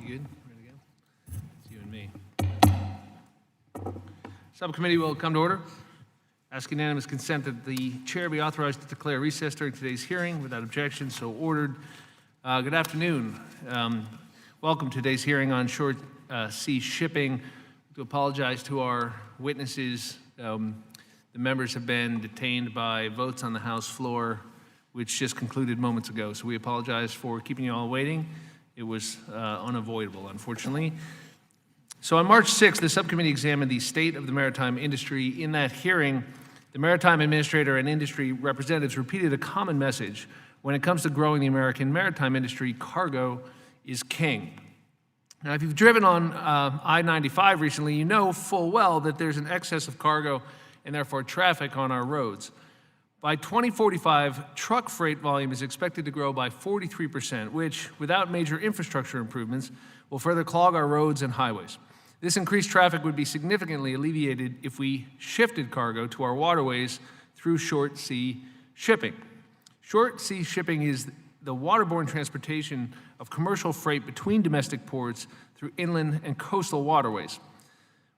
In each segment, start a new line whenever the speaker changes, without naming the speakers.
You good? Ready to go? It's you and me. Subcommittee will come to order. Ask unanimous consent that the chair be authorized to declare recess during today's hearing. Without objection, so ordered. Good afternoon. Welcome to today's hearing on short sea shipping. To apologize to our witnesses, the members have been detained by votes on the House floor, which just concluded moments ago. So we apologize for keeping you all waiting. It was unavoidable, unfortunately. So on March 6th, the subcommittee examined the state of the maritime industry. In that hearing, the maritime administrator and industry representatives repeated a common message. When it comes to growing the American maritime industry, cargo is king. Now, if you've driven on I-95 recently, you know full well that there's an excess of cargo and therefore traffic on our roads. By 2045, truck freight volume is expected to grow by 43%, which, without major infrastructure improvements, will further clog our roads and highways. This increased traffic would be significantly alleviated if we shifted cargo to our waterways through short sea shipping. Short sea shipping is the waterborne transportation of commercial freight between domestic ports through inland and coastal waterways.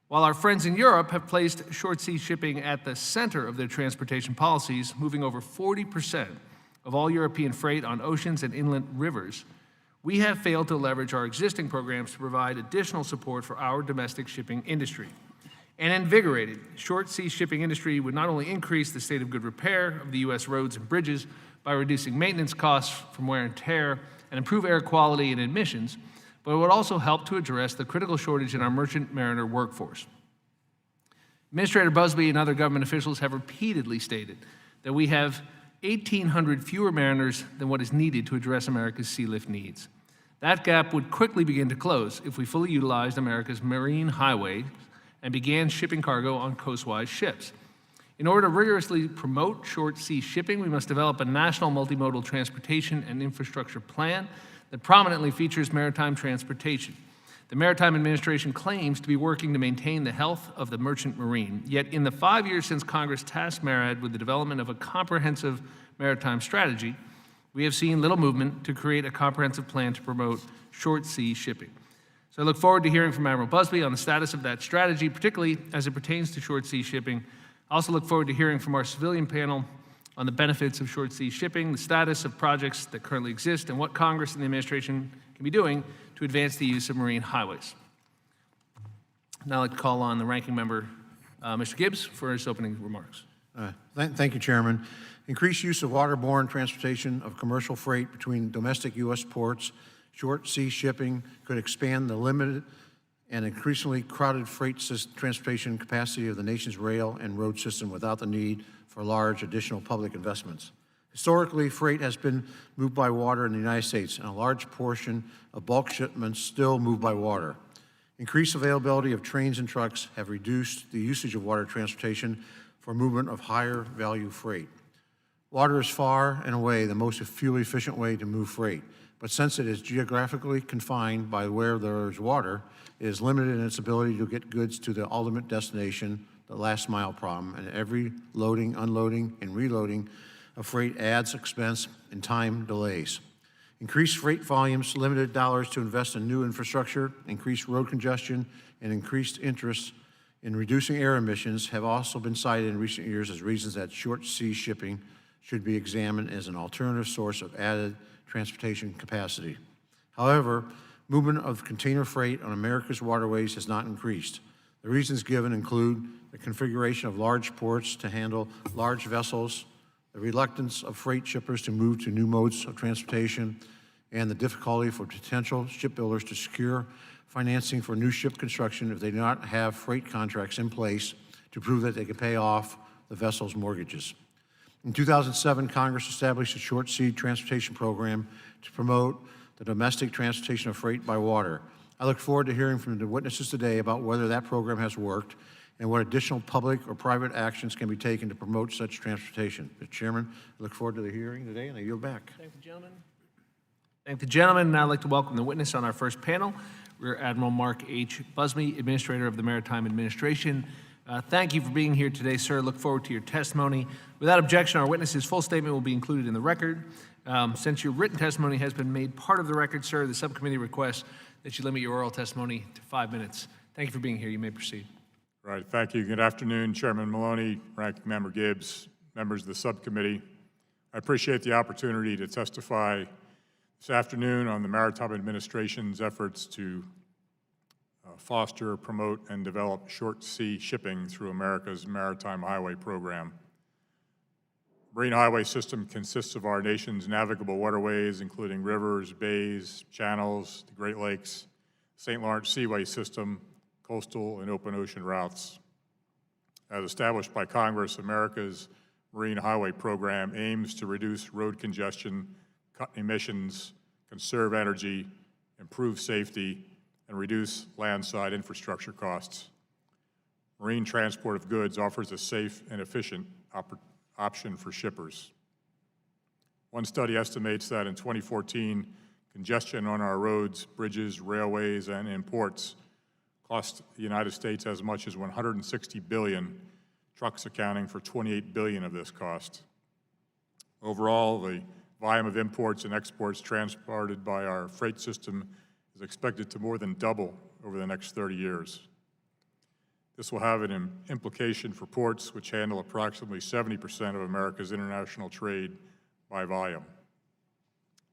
While our friends in Europe have placed short sea shipping at the center of their transportation policies, moving over 40% of all European freight on oceans and inland rivers, we have failed to leverage our existing programs to provide additional support for our domestic shipping industry. An invigorated short sea shipping industry would not only increase the state of good repair of the U.S. roads and bridges by reducing maintenance costs from wear and tear and improve air quality and emissions, but it would also help to address the critical shortage in our merchant mariner workforce. Administrator Busby and other government officials have repeatedly stated that we have 1,800 fewer mariners than what is needed to address America's sea lift needs. That gap would quickly begin to close if we fully utilized America's marine highway and began shipping cargo on coastwise ships. In order to rigorously promote short sea shipping, we must develop a national multimodal transportation and infrastructure plan that prominently features maritime transportation. The Maritime Administration claims to be working to maintain the health of the merchant marine, yet in the 5 years since Congress tasked MARAD with the development of a comprehensive maritime strategy, we have seen little movement to create a comprehensive plan to promote short sea shipping. So I look forward to hearing from Admiral Busby on the status of that strategy, particularly as it pertains to short sea shipping. I also look forward to hearing from our civilian panel on the benefits of short sea shipping, the status of projects that currently exist, and what Congress and the administration can be doing to advance the use of marine highways. Now I'd like to call on the ranking member, Mr. Gibbs, for his opening remarks.
Thank you, Chairman. Increased use of waterborne transportation of commercial freight between domestic U.S. ports, short sea shipping could expand the limited and increasingly crowded freight transportation capacity of the nation's rail and road system without the need for large additional public investments. Historically, freight has been moved by water in the United States, and a large portion of bulk shipments still move by water. Increased availability of trains and trucks have reduced the usage of water transportation for movement of higher value freight. Water is far and away the most fuel-efficient way to move freight, but since it is geographically confined by where there is water, it is limited in its ability to get goods to the ultimate destination, the last mile problem, and every loading, unloading, and reloading of freight adds expense and time delays. Increased freight volumes, limited dollars to invest in new infrastructure, increased road congestion, and increased interest in reducing air emissions have also been cited in recent years as reasons that short sea shipping should be examined as an alternative source of added transportation capacity. However, movement of container freight on America's waterways has not increased. The reasons given include the configuration of large ports to handle large vessels, the reluctance of freight shippers to move to new modes of transportation, and the difficulty for potential shipbuilders to secure financing for new ship construction if they do not have freight contracts in place to prove that they can pay off the vessel's mortgages. In 2007, Congress established a short sea transportation program to promote the domestic transportation of freight by water. I look forward to hearing from the witnesses today about whether that program has worked and what additional public or private actions can be taken to promote such transportation. Mr. Chairman, I look forward to the hearing today, and I yield back.
Thank the gentleman. Thank the gentleman. Now I'd like to welcome the witness on our first panel, Rear Admiral Mark H. Busby, Administrator of the Maritime Administration. Thank you for being here today, sir. Look forward to your testimony. Without objection, our witness's full statement will be included in the record. Since your written testimony has been made part of the record, sir, the subcommittee requests that you limit your oral testimony to 5 minutes. Thank you for being here. You may proceed.
Right, thank you. Good afternoon, Chairman Maloney, Ranking Member Gibbs, members of the subcommittee. I appreciate the opportunity to testify this afternoon on the Maritime Administration's efforts to foster, promote, and develop short sea shipping through America's Maritime Highway Program. Marine highway system consists of our nation's navigable waterways, including rivers, bays, channels, the Great Lakes, St. Lawrence Seaway System, coastal and open ocean routes. As established by Congress, America's Marine Highway Program aims to reduce road congestion, cut emissions, conserve energy, improve safety, and reduce landside infrastructure costs. Marine transport of goods offers a safe and efficient option for shippers. One study estimates that in 2014, congestion on our roads, bridges, railways, and in ports cost the United States as much as $160 billion, trucks accounting for $28 billion of this cost. Overall, the volume of imports and exports transported by our freight system is expected to more than double over the next 30 years. This will have an implication for ports, which handle approximately 70% of America's international trade by volume.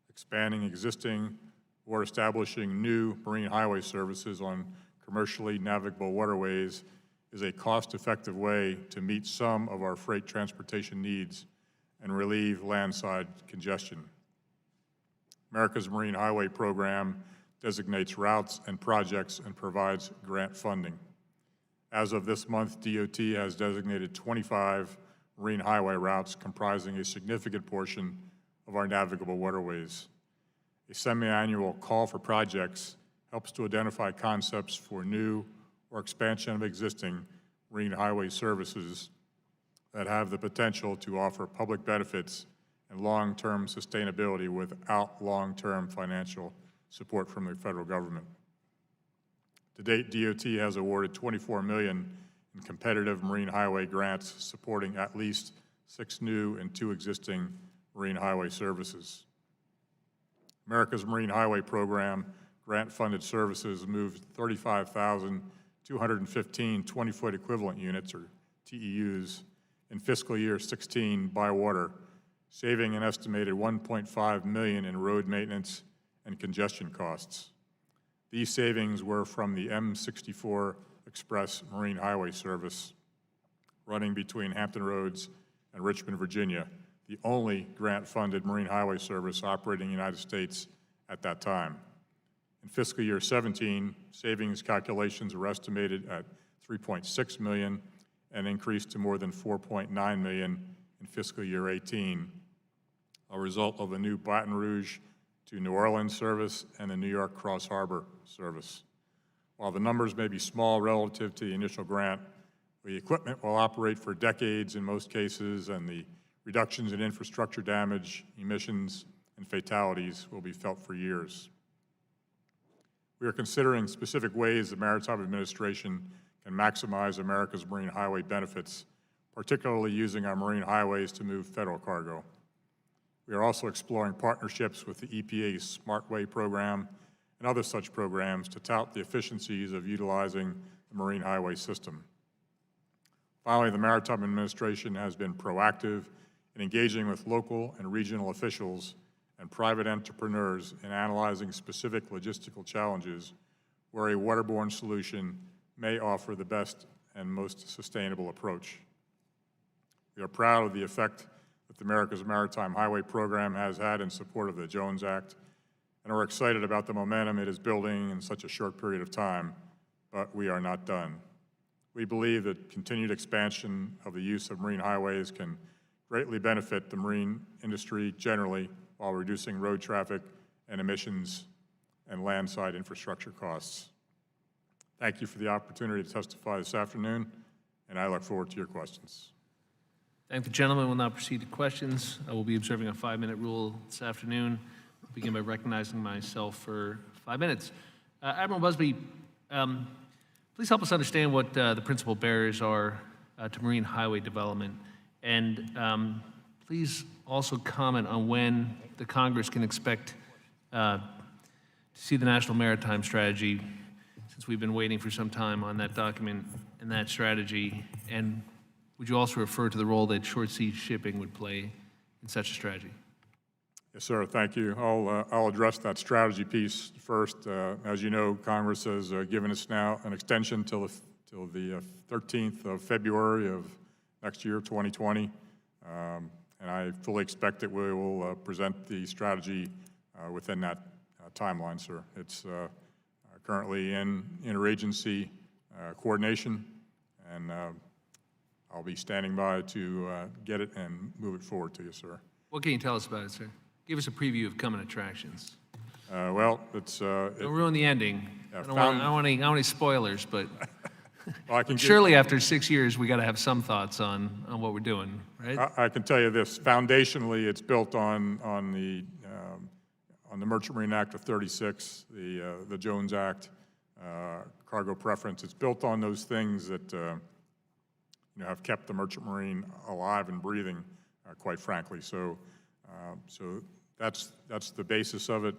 Expanding existing or establishing new marine highway services on commercially navigable waterways is a cost-effective way to meet some of our freight transportation needs and relieve landside congestion. America's Marine Highway Program designates routes and projects and provides grant funding. As of this month, DOT has designated 25 marine highway routes comprising a significant portion of our navigable waterways. A semi-annual call for projects helps to identify concepts for new or expansion of existing marine highway services that have the potential to offer public benefits and long-term sustainability without long-term financial support from the federal government. To date, DOT has awarded $24 million in competitive marine highway grants supporting at least 6 new and 2 existing marine highway services. America's Marine Highway Program grant-funded services moved 35,215 20-foot equivalent units, or TEUs, in fiscal year 16 by water, saving an estimated $1.5 million in road maintenance and congestion costs. These savings were from the M64 Express Marine Highway Service running between Hampton Roads and Richmond, Virginia, the only grant-funded marine highway service operating in the United States at that time. In fiscal year 17, savings calculations were estimated at $3.6 million and increased to more than $4.9 million in fiscal year 18, a result of a new Baton Rouge to New Orleans service and the New York Cross Harbor service. While the numbers may be small relative to the initial grant, the equipment will operate for decades in most cases, and the reductions in infrastructure damage, emissions, and fatalities will be felt for years. We are considering specific ways the Maritime Administration can maximize America's marine highway benefits, particularly using our marine highways to move federal cargo. We are also exploring partnerships with the EPA's SmartWay program and other such programs to tout the efficiencies of utilizing the marine highway system. Finally, the Maritime Administration has been proactive in engaging with local and regional officials and private entrepreneurs in analyzing specific logistical challenges where a waterborne solution may offer the best and most sustainable approach. We are proud of the effect that America's Maritime Highway Program has had in support of the Jones Act, and are excited about the momentum it is building in such a short period of time, but we are not done. We believe that continued expansion of the use of marine highways can greatly benefit the marine industry generally while reducing road traffic and emissions and landside infrastructure costs. Thank you for the opportunity to testify this afternoon, and I look forward to your questions.
Thank the gentleman. We'll now proceed to questions. I will be observing a 5-minute rule this afternoon. I'll begin by recognizing myself for 5 minutes. Admiral Busby, please help us understand what the principal barriers are to marine highway development, and please also comment on when the Congress can expect to see the National Maritime Strategy, since we've been waiting for some time on that document and that strategy? And would you also refer to the role that short sea shipping would play in such a strategy?
Yes, sir. Thank you. I'll address that strategy piece first. As you know, Congress has given us now an extension till the 13th of February of next year, 2020. And I fully expect that we will present the strategy within that timeline, sir. It's currently in interagency coordination, and I'll be standing by to get it and move it forward to you, sir.
What can you tell us about it, sir? Give us a preview of coming attractions.
Well, it's...
Don't ruin the ending.
Yeah,
I don't want any spoilers, but
well, I can
surely after 6 years, we got to have some thoughts on what we're doing, right?
I can tell you this: foundationally, it's built on the Merchant Marine Act of '36, the Jones Act, cargo preference. It's built on those things that have kept the Merchant Marine alive and breathing, quite frankly. So that's the basis of it.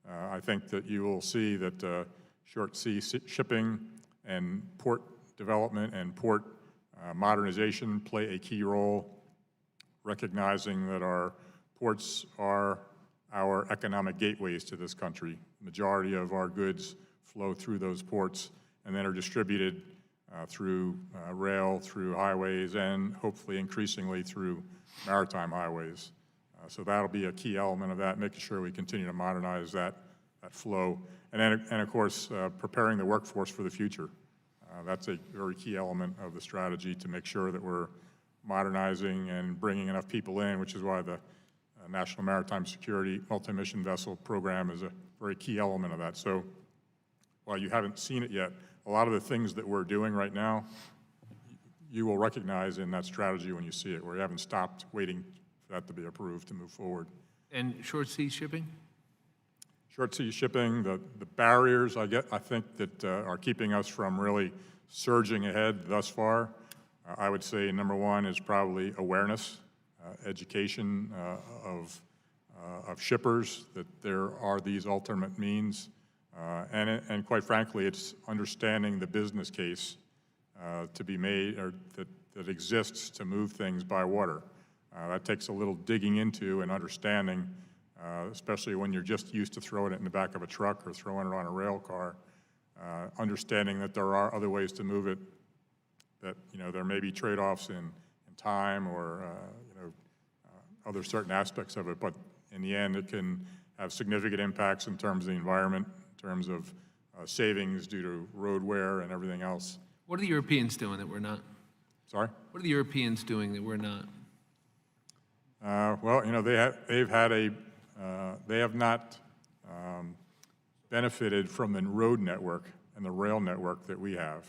I think that you will see that short sea shipping and port development and port modernization play a key role, recognizing that our ports are our economic gateways to this country. The majority of our goods flow through those ports and then are distributed through rail, through highways, and hopefully increasingly through maritime highways. So that'll be a key element of that, making sure we continue to modernize that flow. And of course, preparing the workforce for the future. That's a very key element of the strategy, to make sure that we're modernizing and bringing enough people in, which is why the National Maritime Security Multi-Mission Vessel Program is a very key element of that. So while you haven't seen it yet, a lot of the things that we're doing right now, you will recognize in that strategy when you see it, where you haven't stopped waiting for that to be approved to move forward.
And short sea shipping?
Short sea shipping, the barriers I think that are keeping us from really surging ahead thus far, I would say number one is probably awareness, education of shippers that there are these alternate means, and quite frankly, it's understanding the business case to be made, or that exists to move things by water. That takes a little digging into and understanding, especially when you're just used to throwing it in the back of a truck or throwing it on a rail car, understanding that there are other ways to move it, that there may be trade-offs in time or other certain aspects of it, but in the end it can have significant impacts in terms of the environment, in terms of savings due to road wear and everything else.
What are the Europeans doing that we're not?
Sorry?
What are the Europeans doing that we're not?
Well, they have not benefited from the road network and the rail network that we have.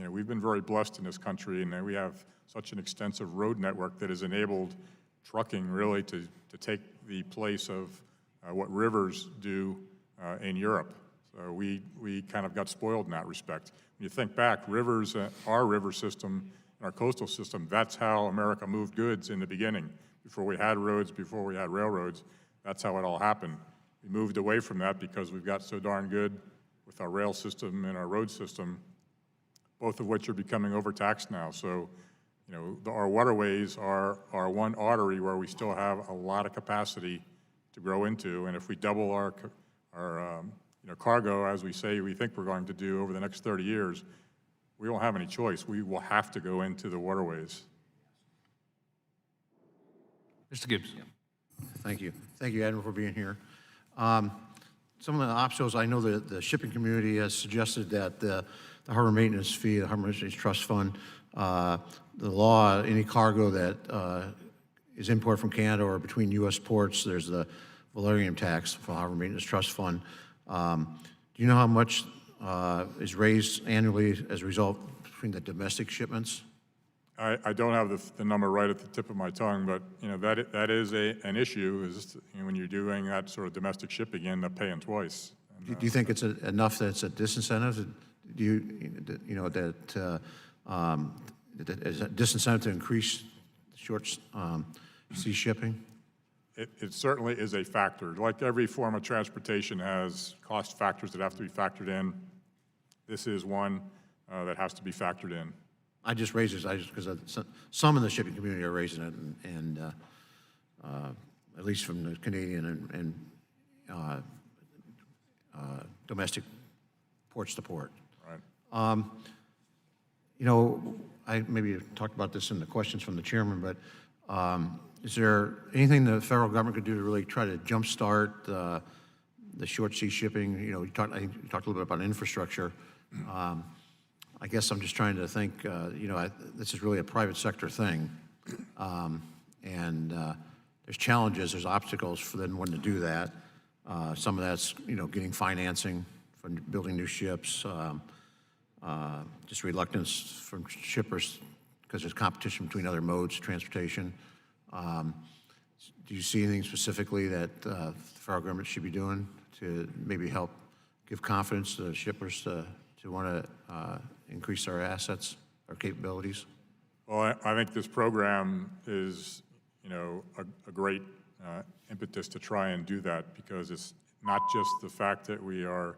We've been very blessed in this country, and we have such an extensive road network that has enabled trucking really to take the place of what rivers do in Europe. So we kind of got spoiled in that respect. When you think back, rivers, our river system, our coastal system, that's how America moved goods in the beginning. Before we had roads, before we had railroads, that's how it all happened. We moved away from that because we've got so darn good with our rail system and our road system, both of which are becoming overtaxed now. So, our waterways are one artery where we still have a lot of capacity to grow into, and if we double our cargo, as we say we think we're going to do over the next 30 years, we won't have any choice. We will have to go into the waterways.
Mr. Gibbs.
Thank you. Thank you, Admiral, for being here. Some of the obstacles, I know that the shipping community has suggested that the harbor maintenance fee, the Harbor Maintenance Trust Fund, the law, any cargo that is imported from Canada or between U.S. ports, there's the valerium tax for Harbor Maintenance Trust Fund. Do you know how much is raised annually as a result between the domestic shipments?
I don't have the number right at the tip of my tongue, but that is an issue. Is when you're doing that sort of domestic shipping, you end up paying twice. And,
do you think it's enough that it's a disincentive? Do that is a disincentive to increase short sea shipping?
it certainly is a factor. Like every form of transportation has cost factors that have to be factored in. This is one that has to be factored in.
I just raised this, because some in the shipping community are raising it, and at least from the Canadian and domestic ports to port.
Right.
You know, I maybe talked about this in the questions from the chairman, but is there anything the federal government could do to really try to jumpstart the short sea shipping? You know, I think you talked a little bit about infrastructure. I guess I'm just trying to think, you know, this is really a private sector thing. And there's challenges, there's obstacles for them wanting to do that. Some of that's, you know, getting financing for building new ships, just reluctance from shippers because there's competition between other modes of transportation. Do you see anything specifically that the federal government should be doing to maybe help give confidence to shippers to want to increase our assets, our capabilities?
Well, I think this program is, you know, a great impetus to try and do that, because it's not just the fact that we are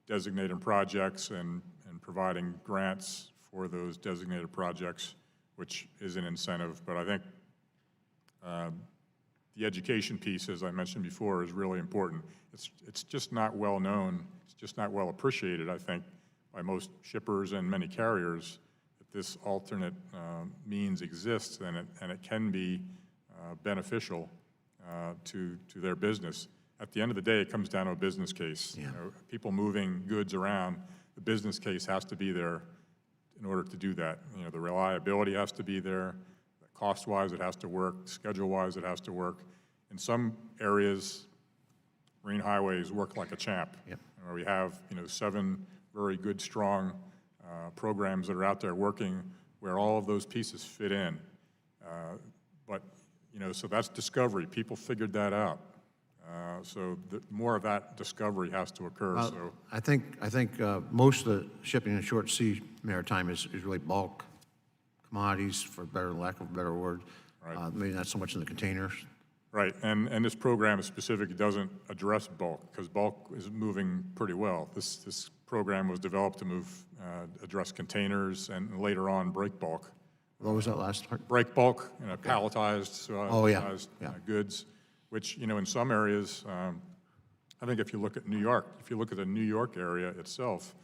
designating projects and providing grants for those designated projects, which is an incentive, but I think the education piece, as I mentioned before, is really important. It's just not well known, it's just not well appreciated, I think, by most shippers and many carriers, that this alternate means exists, and it can be beneficial to their business. At the end of the day, it comes down to a business case.
Yeah.
You know, people moving goods around, the business case has to be there in order to do that. You know, the reliability has to be there, cost-wise it has to work, schedule-wise it has to work. In some areas, marine highways work like a champ.
Yep.
Where we have, you know, 7 very good, strong programs that are out there working where all of those pieces fit in. But, you know, so that's discovery. People figured that out. So more of that discovery has to occur. So
I think most of the shipping in short sea maritime is really bulk commodities, for lack of a better word.
Right.
Maybe not so much in the containers.
right, and this program specifically doesn't address bulk, because bulk is moving pretty well. This program was developed to address containers and later on break bulk.
What was that last part?
Break bulk, you know, palletized,
Oh, yeah.
palletized,
Yeah.
goods, which, you know, in some areas, I think if you look at New York, if you look at the New York area itself,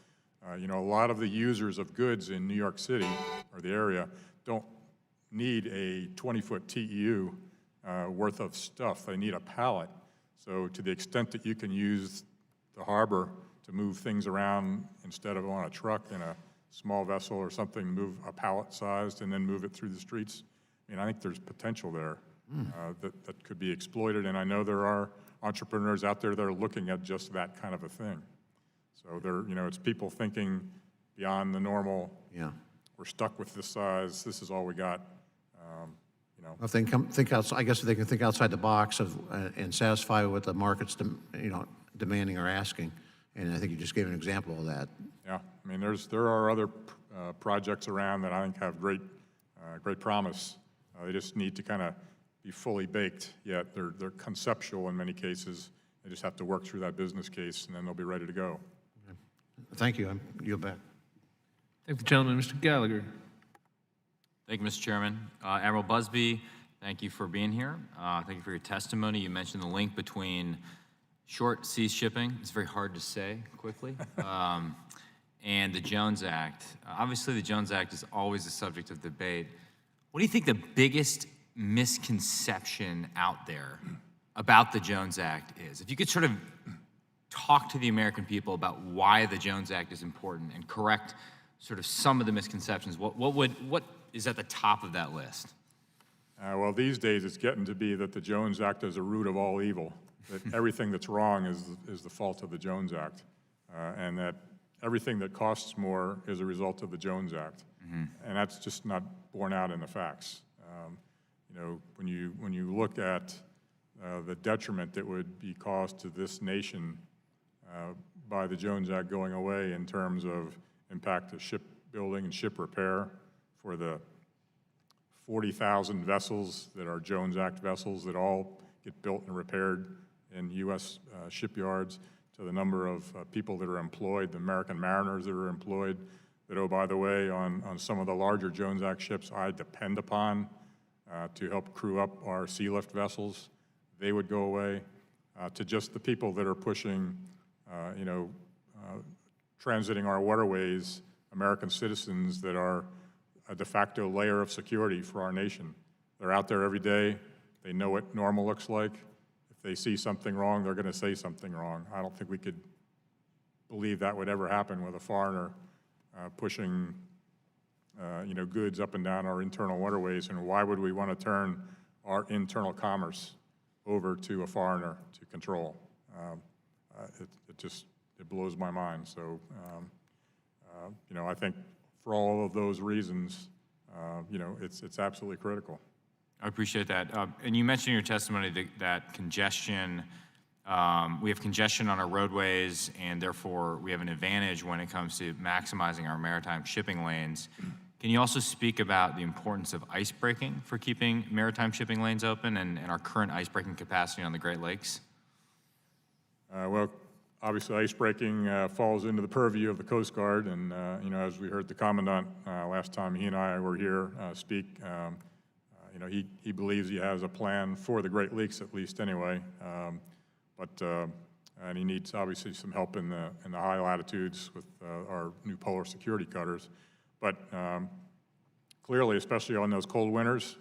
you know, a lot of the users of goods in New York City or the area don't need a 20-foot TEU worth of stuff. They need a pallet. So to the extent that you can use the harbor to move things around instead of on a truck in a small vessel or something, move a pallet-sized and then move it through the streets, I mean, I think there's potential there that could be exploited. And I know there are entrepreneurs out there that are looking at just that kind of a thing. So you know, it's people thinking beyond the normal.
Yeah.
We're stuck with this size. This is all we got. You know,
If they can think outside, I guess if they can think outside the box and satisfy what the market's you know, demanding or asking. And I think you just gave an example of that.
yeah. I mean, there are other projects around that I think have great promise. They just need to kind of be fully baked yet. They're conceptual in many cases. They just have to work through that business case, and then they'll be ready to go.
Thank you. You're back.
Thank the gentleman. Mr. Gallagher.
Thank you, Mr. Chairman. Admiral Busby, thank you for being here. Thank you for your testimony. You mentioned the link between short sea shipping, it's very hard to say quickly, and the Jones Act. Obviously, the Jones Act is always the subject of debate. What do you think the biggest misconception out there about the Jones Act is? If you could sort of talk to the American people about why the Jones Act is important and correct sort of some of the misconceptions, what is at the top of that list?
Well, these days it's getting to be that the Jones Act is the root of all evil, that everything that's wrong is the fault of the Jones Act, and that everything that costs more is a result of the Jones Act. Mm-hmm. And that's just not borne out in the facts. You know, when you look at the detriment that would be caused to this nation by the Jones Act going away in terms of impact to shipbuilding and ship repair for the 40,000 vessels that are Jones Act vessels that all get built and repaired in U.S. Shipyards, to the number of people that are employed, the American mariners that are employed, that, oh, by the way, on some of the larger Jones Act ships I depend upon to help crew up our sea lift vessels, they would go away, to just the people that are pushing, transiting our waterways, American citizens that are a de facto layer of security for our nation. They're out there every day. They know what normal looks like. If they see something wrong, they're going to say something wrong. I don't think we could believe that would ever happen with a foreigner pushing, goods up and down our internal waterways. And why would we want to turn our internal commerce over to a foreigner to control? It blows my mind. So, I think for all of those reasons, it's absolutely critical.
I appreciate that. And you mentioned in your testimony that congestion, we have congestion on our roadways, and therefore we have an advantage when it comes to maximizing our maritime shipping lanes. Can you also speak about the importance of ice breaking for keeping maritime shipping lanes open and our current ice breaking capacity on the Great Lakes?
Well, obviously ice breaking falls into the purview of the Coast Guard, and as we heard the Commandant last time he and I were here speak, he believes he has a plan for the Great Lakes, at least anyway, and he needs obviously some help in the high latitudes with our new polar security cutters. But clearly, especially on those cold winters,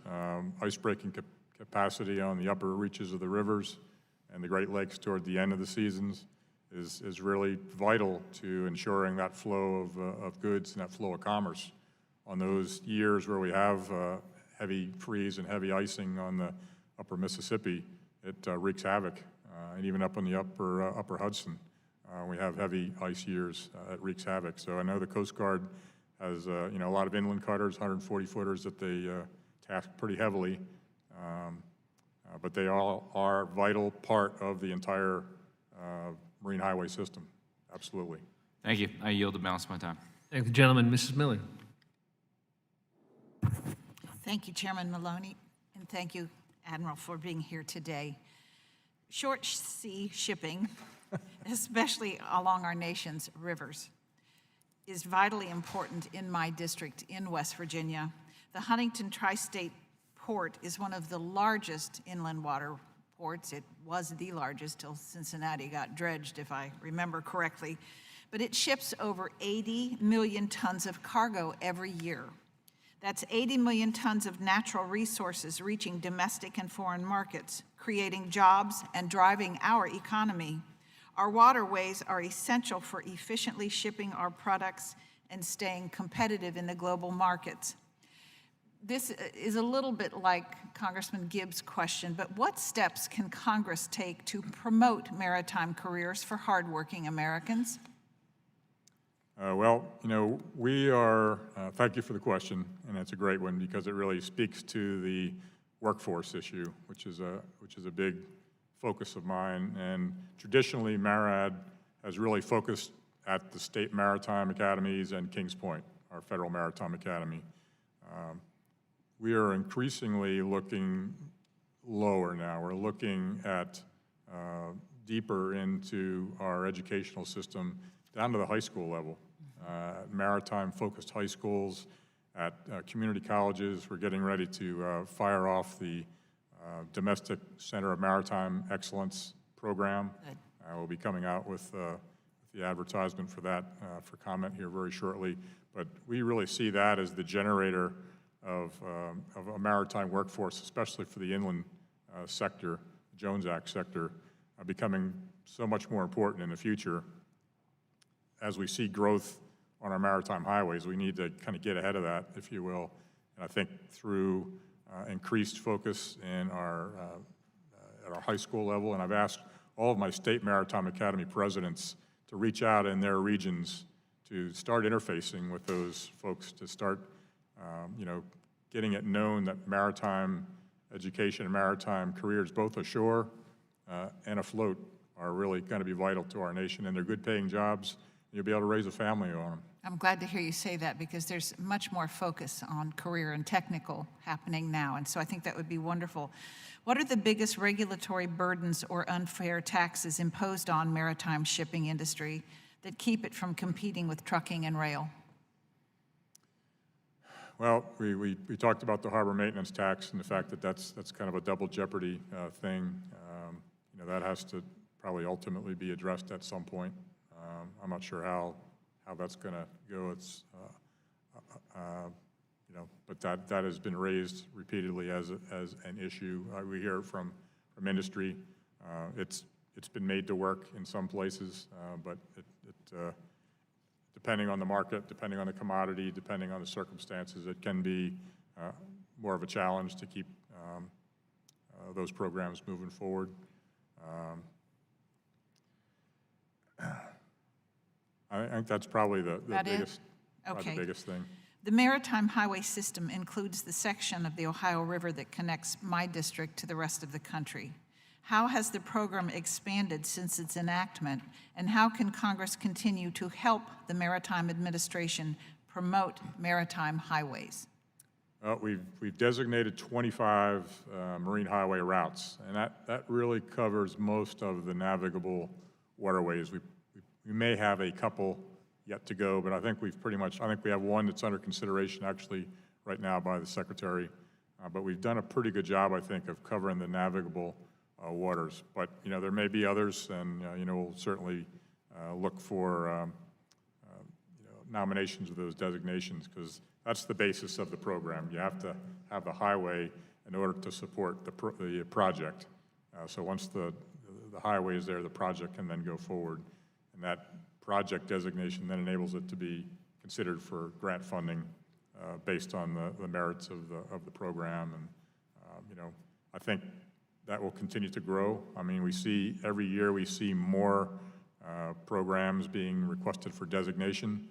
ice breaking capacity on the upper reaches of the rivers and the Great Lakes toward the end of the seasons is really vital to ensuring that flow of goods and that flow of commerce. On those years where we have heavy freeze and heavy icing on the upper Mississippi, it wreaks havoc. And even up on the upper Hudson, we have heavy ice years. It wreaks havoc. So I know the Coast Guard has a lot of inland cutters, 140-footers that they task pretty heavily, but they all are a vital part of the entire marine highway system. Absolutely.
Thank you. I yield the balance of my time.
Thank you, gentlemen. Mrs. Miller.
Thank you, Chairman Maloney, and thank you, Admiral, for being here today. Short sea shipping, especially along our nation's rivers, is vitally important in my district in West Virginia. The Huntington Tri-State Port is one of the largest inland water ports. It was the largest till Cincinnati got dredged, if I remember correctly. But it ships over 80 million tons of cargo every year. That's 80 million tons of natural resources reaching domestic and foreign markets, creating jobs and driving our economy. Our waterways are essential for efficiently shipping our products and staying competitive in the global markets. This is a little bit like Congressman Gibbs' question, but what steps can Congress take to promote maritime careers for hardworking Americans?
We are, thank you for the question, and it's a great one because it really speaks to the workforce issue, which is a big focus of mine. And traditionally, MARAD has really focused at the state maritime academies and Kings Point, our federal maritime academy. We are increasingly looking lower now. We're looking at deeper into our educational system down to the high school level. Maritime-focused high schools, at community colleges. We're getting ready to fire off the Domestic Center of Maritime Excellence program. We'll be coming out with the advertisement for that for comment here very shortly. But we really see that as the generator of a maritime workforce, especially for the inland sector, the Jones Act sector, becoming so much more important in the future. As we see growth on our maritime highways, we need to kind of get ahead of that, if you will. And I think through increased focus in at our high school level, and I've asked all of my state maritime academy presidents to reach out in their regions to start interfacing with those folks, to start, getting it known that maritime education and maritime careers, both ashore and afloat, are really going to be vital to our nation, and they're good-paying jobs. you'll be able to raise a family on them.
I'm glad to hear you say that because there's much more focus on career and technical happening now, and so I think that would be wonderful. What are the biggest regulatory burdens or unfair taxes imposed on maritime shipping industry that keep it from competing with trucking and rail?
Well, we talked about the harbor maintenance tax and the fact that that's kind of a double jeopardy thing. You know, that has to probably ultimately be addressed at some point. I'm not sure how that's going to go. It's you know, but that has been raised repeatedly as an issue. We hear it from industry. It's been made to work in some places, but depending on the market, depending on the commodity, depending on the circumstances, it can be more of a challenge to keep those programs moving forward. I think that's probably the biggest thing.
The Maritime Highway System includes the section of the Ohio River that connects my district to the rest of the country. How has the program expanded since its enactment, and how can Congress continue to help the Maritime Administration promote maritime highways?
We've designated 25 marine highway routes, and that really covers most of the navigable waterways. We may have a couple yet to go, but I think I think we have one that's under consideration actually right now by the Secretary. But we've done a pretty good job, I think, of covering the navigable waters. But, you know, there may be others, and, you know, we'll certainly look for nominations of those designations, because that's the basis of the program. You have to have the highway in order to support the project. So once the highway is there, the project can then go forward. And that project designation then enables it to be considered for grant funding based on the merits of the program. And, you know, I think that will continue to grow. I mean, every year we see more programs being requested for designation,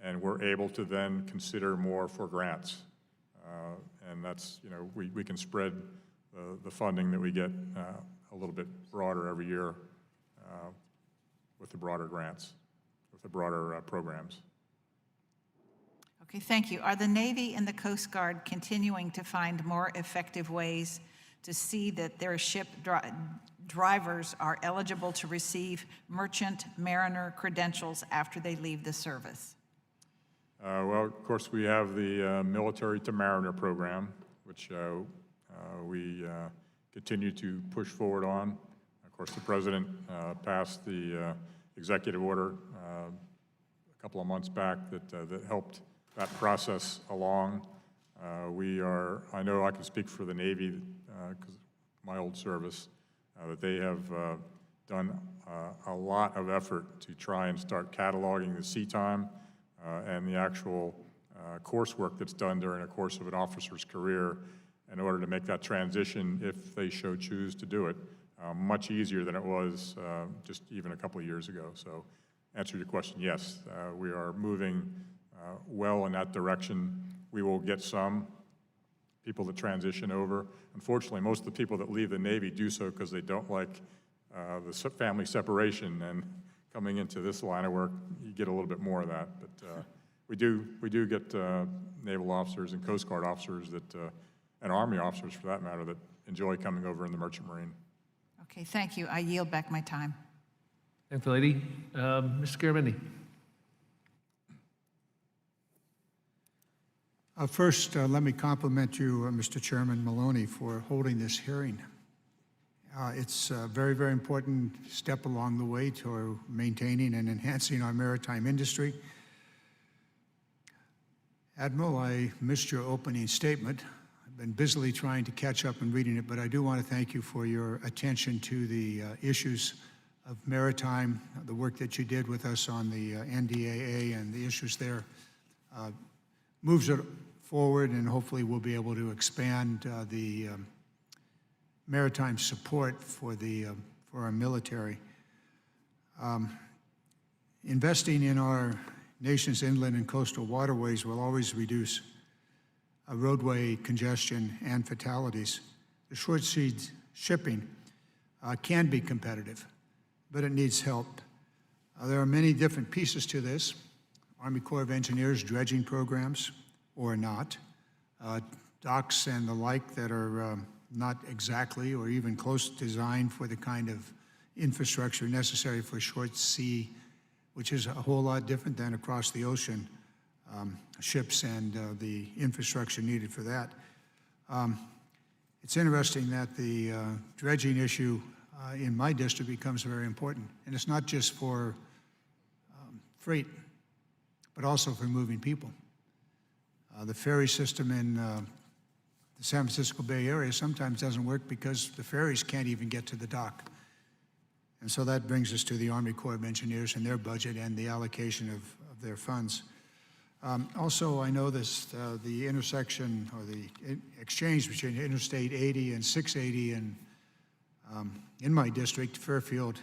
and we're able to then consider more for grants. And that's, you know, we can spread the funding that we get a little bit broader every year with the broader grants, with the broader programs.
Okay, thank you. Are the Navy and the Coast Guard continuing to find more effective ways to see that their ship drivers are eligible to receive merchant mariner credentials after they leave the service?
Well, of course, we have the Military to Mariner program, which we continue to push forward on. Of course, the President passed the executive order a couple of months back that helped that process along. I know I can speak for the Navy, because my old service, that they have done a lot of effort to try and start cataloging the sea time and the actual coursework that's done during the course of an officer's career in order to make that transition, if they choose to do it, much easier than it was just even a couple of years ago. So, answer your question, yes, we are moving well in that direction. We will get some people to transition over. Unfortunately, most of the people that leave the Navy do so because they don't like the family separation, and coming into this line of work, you get a little bit more of that. But we do get naval officers and Coast Guard officers and Army officers, for that matter, that enjoy coming over in the Merchant Marine.
Okay, thank you. I yield back my time.
Thank you, lady. Mr. Garamendi.
First, let me compliment you, Mr. Chairman Maloney, for holding this hearing. It's a very, very important step along the way to maintaining and enhancing our maritime industry. Admiral, I missed your opening statement. I've been busily trying to catch up and reading it, but I do want to thank you for your attention to the issues of maritime, the work that you did with us on the NDAA and the issues there. Moves it forward, and hopefully we'll be able to expand the maritime support for our military. Investing in our nation's inland and coastal waterways will always reduce roadway congestion and fatalities. The short sea shipping can be competitive, but it needs help. There are many different pieces to this. Army Corps of Engineers dredging programs or not, docks and the like that are not exactly or even close to design for the kind of infrastructure necessary for short sea, which is a whole lot different than across the ocean, ships and the infrastructure needed for that. It's interesting that the dredging issue in my district becomes very important. And it's not just for freight, but also for moving people. The ferry system in the San Francisco Bay Area sometimes doesn't work because the ferries can't even get to the dock. And so that brings us to the Army Corps of Engineers and their budget and the allocation of their funds. Also, I know this, the intersection or the exchange between Interstate 80 and 680 and in my district, Fairfield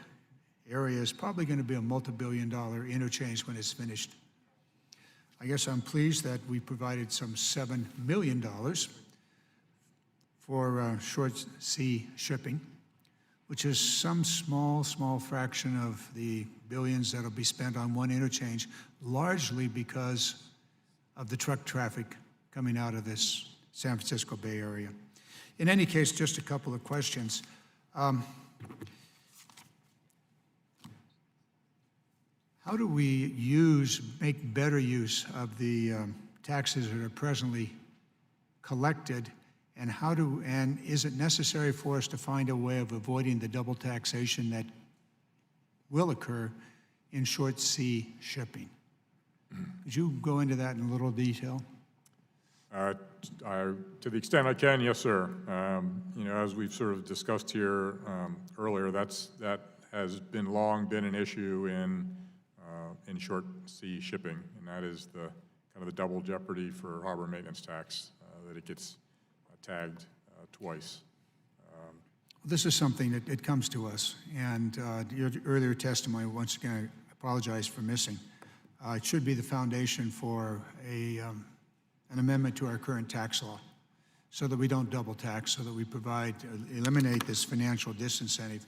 area, is probably going to be a multi-billion-dollar interchange when it's finished. I guess I'm pleased that we provided some $7 million for short sea shipping, which is some small fraction of the billions that'll be spent on one interchange, largely because of the truck traffic coming out of this San Francisco Bay Area. In any case, just a couple of questions. How do we make better use of the taxes that are presently collected, and is it necessary for us to find a way of avoiding the double taxation that will occur in short sea shipping? Could you go into that in a little detail?
To the extent I can, yes, sir. You know, as we've sort of discussed here earlier, that has long been an issue in short sea shipping, and that is the kind of the double jeopardy for harbor maintenance tax, that it gets tagged twice.
This is something that it comes to us, and your earlier testimony, once again, I apologize for missing. It should be the foundation for an amendment to our current tax law so that we don't double tax, so that we eliminate this financial disincentive.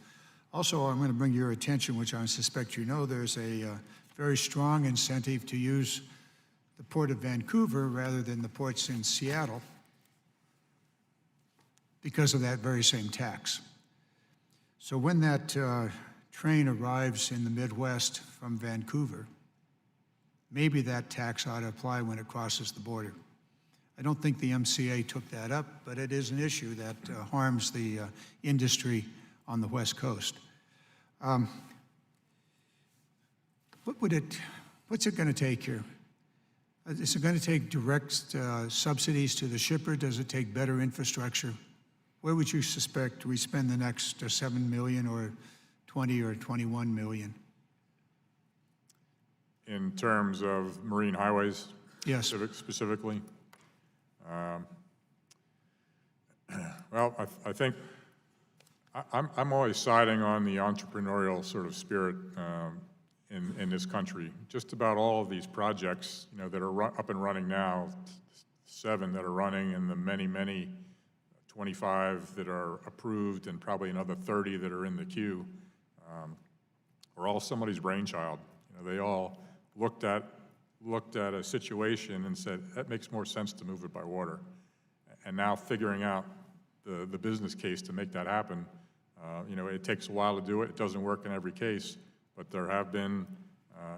Also, I'm going to bring your attention, which I suspect you know, there's a very strong incentive to use the Port of Vancouver rather than the ports in Seattle because of that very same tax. So when that train arrives in the Midwest from Vancouver, maybe that tax ought to apply when it crosses the border. I don't think the MCA took that up, but it is an issue that harms the industry on the West Coast. What's it going to take here? Is it going to take direct subsidies to the shipper? Does it take better infrastructure? Where would you suspect we spend the next $7 million or 20 or 21 million?
In terms of marine highways?
Yes.
Specifically? Well, I think I'm always siding on the entrepreneurial sort of spirit in this country. Just about all of these projects, you know, that are up and running now, 7 that are running, and the many 25 that are approved, and probably another 30 that are in the queue, are all somebody's brainchild. You know, they all looked at a situation and said, that makes more sense to move it by water. And now figuring out the business case to make that happen, you know, it takes a while to do it. It doesn't work in every case, but there have been,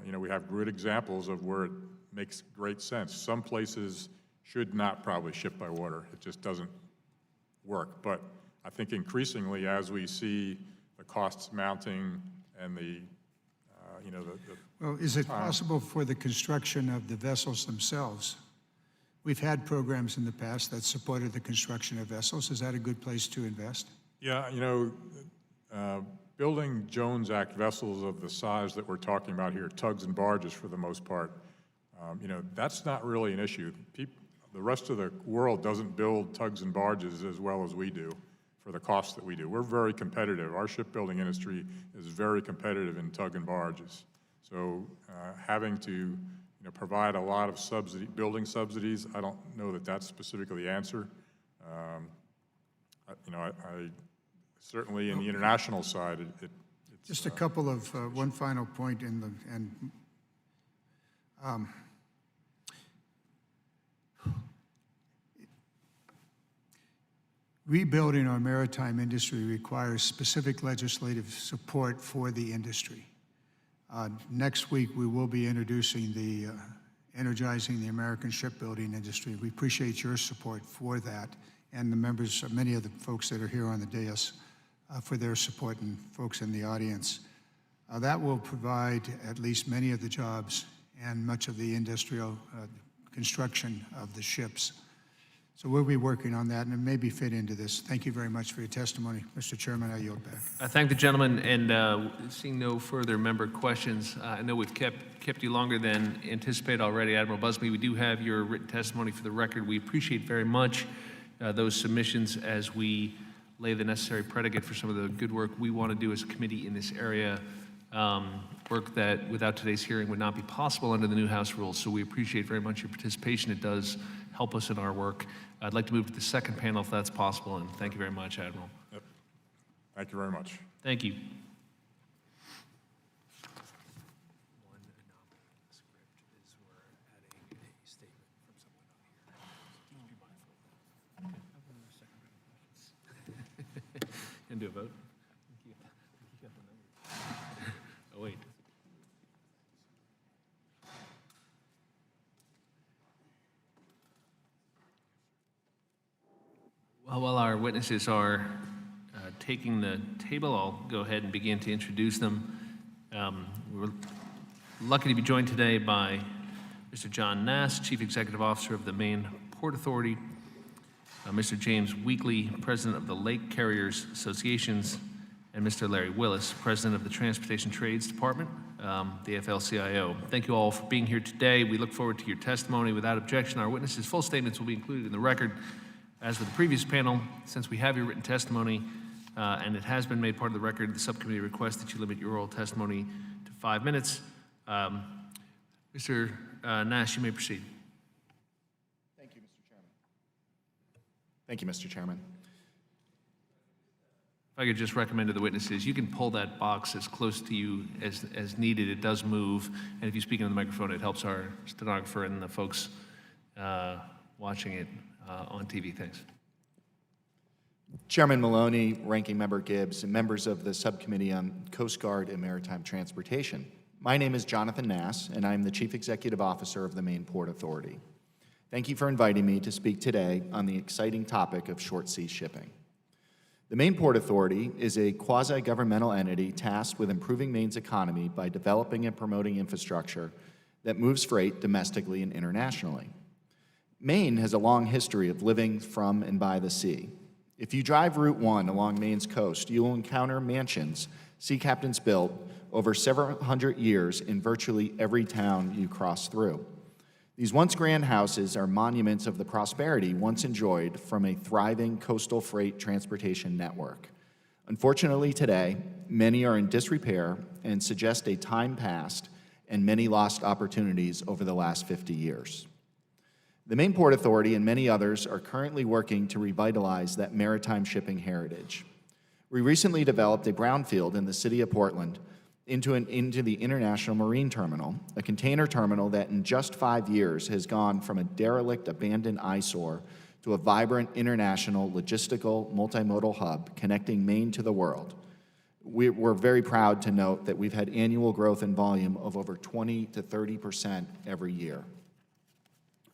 you know, we have good examples of where it makes great sense. Some places should not probably ship by water. It just doesn't work. But I think increasingly, as we see the costs mounting and the, you know,
well, is it possible for the construction of the vessels themselves? We've had programs in the past that supported the construction of vessels. Is that a good place to invest?
Yeah, you know, building Jones Act vessels of the size that we're talking about here, tugs and barges for the most part, you know, that's not really an issue. The rest of the world doesn't build tugs and barges as well as we do for the costs that we do. We're very competitive. Our shipbuilding industry is very competitive in tug and barges. So having to, you know, provide a lot of building subsidies, I don't know that that's specifically the answer. You know, I certainly in the international side,
Just a couple of, one final point in the, rebuilding our maritime industry requires specific legislative support for the industry. Next week, we will be introducing the Energizing the American Shipbuilding Industry. We appreciate your support for that, and the members, many of the folks that are here on the dais, for their support, and folks in the audience. That will provide at least many of the jobs and much of the industrial construction of the ships. So we'll be working on that, and it may be fit into this. Thank you very much for your testimony. Mr. Chairman, I yield back.
I thank the gentleman, and seeing no further member questions, I know we've kept you longer than anticipated already. Admiral Busby, we do have your written testimony for the record. We appreciate very much those submissions as we lay the necessary predicate for some of the good work we want to do as a committee in this area, work that without today's hearing would not be possible under the new House rules. So we appreciate very much your participation. It does help us in our work. I'd like to move to the second panel if that's possible, and thank you very much, Admiral.
Yep. Thank you very much.
Thank you. And do a vote? Oh, wait. Well, while our witnesses are taking the table, I'll go ahead and begin to introduce them. We're lucky to be joined today by Mr. John Nass, Chief Executive Officer of the Maine Port Authority, Mr. James Weekly, President of the Lake Carriers Associations, and Mr. Larry Willis, President of the Transportation Trades Department, the AFL-CIO. Thank you all for being here today. We look forward to your testimony. Without objection, our witnesses' full statements will be included in the record. As with the previous panel, since we have your written testimony and it has been made part of the record, the subcommittee requests that you limit your oral testimony to 5 minutes. Mr. Nash, you may proceed.
Thank you, Mr. Chairman. Thank you, Mr. Chairman.
If I could just recommend to the witnesses, you can pull that box as close to you as needed. It does move, and if you speak into the microphone, it helps our stenographer and the folks watching it on TV. Thanks.
Chairman Maloney, Ranking Member Gibbs, and members of the Subcommittee on Coast Guard and Maritime Transportation. My name is Jonathan Nass, and I'm the Chief Executive Officer of the Maine Port Authority. Thank you for inviting me to speak today on the exciting topic of short sea shipping. The Maine Port Authority is a quasi-governmental entity tasked with improving Maine's economy by developing and promoting infrastructure that moves freight domestically and internationally. Maine has a long history of living from and by the sea. If you drive Route 1 along Maine's coast, you will encounter mansions sea captains built over several hundred years in virtually every town you cross through. These once grand houses are monuments of the prosperity once enjoyed from a thriving coastal freight transportation network. Unfortunately today, many are in disrepair and suggest a time past and many lost opportunities over the last 50 years. The Maine Port Authority and many others are currently working to revitalize that maritime shipping heritage. We recently developed a brownfield in the city of Portland into the International Marine Terminal, a container terminal that in just 5 years has gone from a derelict, abandoned eyesore to a vibrant international logistical multimodal hub connecting Maine to the world. We're very proud to note that we've had annual growth in volume of over 20 to 30% every year.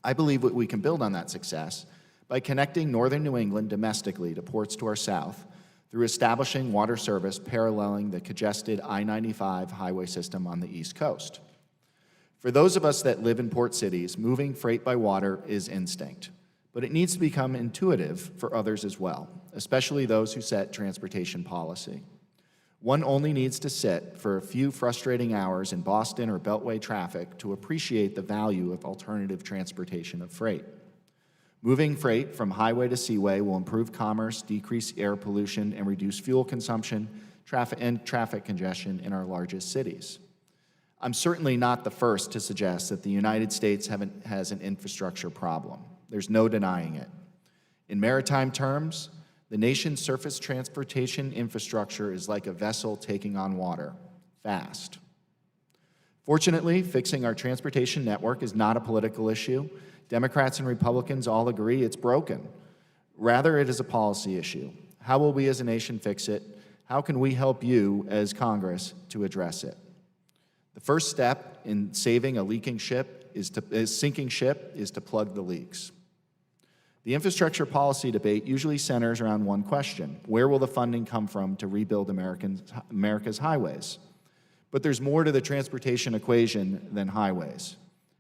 I believe that we can build on that success by connecting northern New England domestically to ports to our south through establishing water service paralleling the congested I-95 highway system on the East Coast. For those of us that live in port cities, moving freight by water is instinct, but it needs to become intuitive for others as well, especially those who set transportation policy. One only needs to sit for a few frustrating hours in Boston or Beltway traffic to appreciate the value of alternative transportation of freight. Moving freight from highway to seaway will improve commerce, decrease air pollution, and reduce fuel consumption, traffic congestion in our largest cities. I'm certainly not the first to suggest that the United States has an infrastructure problem. There's no denying it. In maritime terms, The nation's surface transportation infrastructure is like a vessel taking on water, fast. Fortunately, fixing our transportation network is not a political issue. Democrats and Republicans all agree it's broken. Rather, it is a policy issue. How will we as a nation fix it? How can we help you as Congress to address it? The first step in saving a sinking ship is to plug the leaks. The infrastructure policy debate usually centers around one question: where will the funding come from to rebuild America's highways? But there's more to the transportation equation than highways.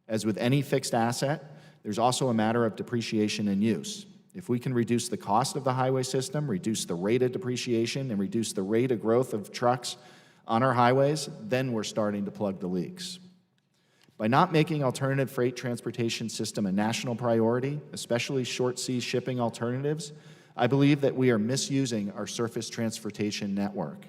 As with any fixed asset, there's also a matter of depreciation and use. If we can reduce the cost of the highway system, reduce the rate of depreciation, and reduce the rate of growth of trucks on our highways, then we're starting to plug the leaks. By not making alternative freight transportation system a national priority, especially short sea shipping alternatives, I believe that we are misusing our surface transportation network.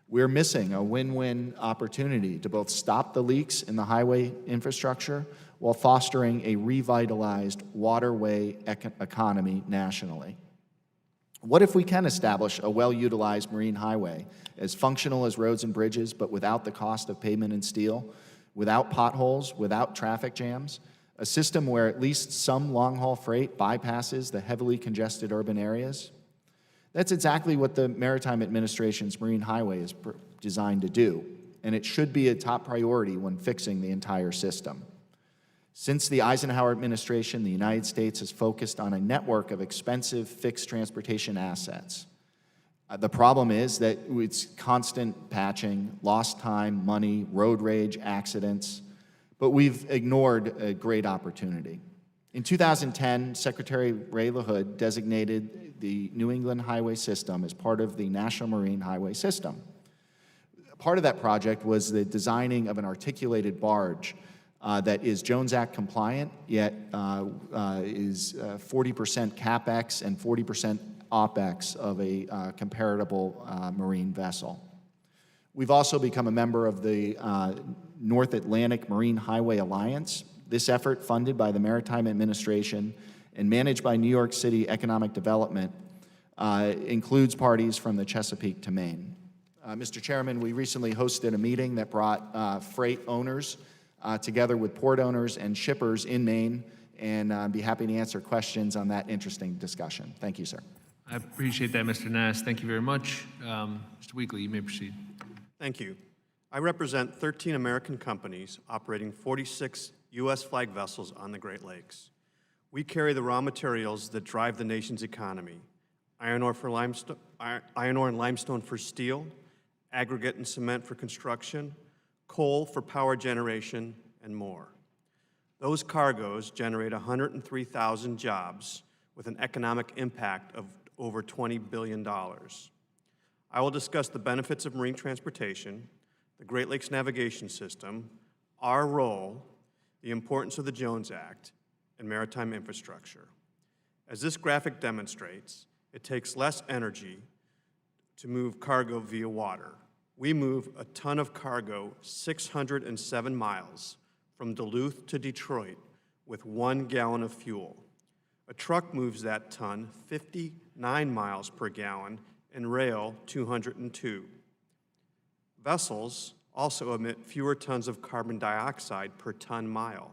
We're missing a win-win opportunity to both stop the leaks in the highway infrastructure while fostering a revitalized waterway economy nationally. What if we can establish a well-utilized marine highway as functional as roads and bridges, but without the cost of pavement and steel, without potholes, without traffic jams, a system where at least some long-haul freight bypasses the heavily congested urban areas? That's exactly what the Maritime Administration's Marine Highway is designed to do, and it should be a top priority when fixing the entire system. Since the Eisenhower administration, the United States has focused on a network of expensive fixed transportation assets. The problem is that it's constant patching, lost time, money, road rage, accidents, but we've ignored a great opportunity. In 2010, Secretary Ray LaHood designated the New England Highway System as part of the National Marine Highway System. Part of that project was the designing of an articulated barge that is Jones Act compliant, yet is 40% CapEx and 40% OpEx of a comparable marine vessel. We've also become a member of the North Atlantic Marine Highway Alliance. This effort, funded by the Maritime Administration and managed by New York City Economic Development, includes parties from the Chesapeake to Maine. Mr. Chairman, we recently hosted a meeting that brought freight owners together with port owners and shippers in Maine, and I'd be happy to answer questions on that interesting discussion. Thank you, sir.
I appreciate that, Mr. Nass. Thank you very much. Mr. Weekly, you may proceed.
Thank you. I represent 13 American companies operating 46 U.S. flag vessels on the Great Lakes. We carry the raw materials that drive the nation's economy: iron ore and limestone for steel, aggregate and cement for construction, coal for power generation, and more. Those cargoes generate 103,000 jobs with an economic impact of over $20 billion. I will discuss the benefits of marine transportation, the Great Lakes Navigation System, our role, the importance of the Jones Act, and maritime infrastructure. As this graphic demonstrates, it takes less energy to move cargo via water. We move a ton of cargo 607 miles from Duluth to Detroit with 1 gallon of fuel. A truck moves that ton 59 miles per gallon and rail 202. Vessels also emit fewer tons of carbon dioxide per ton mile.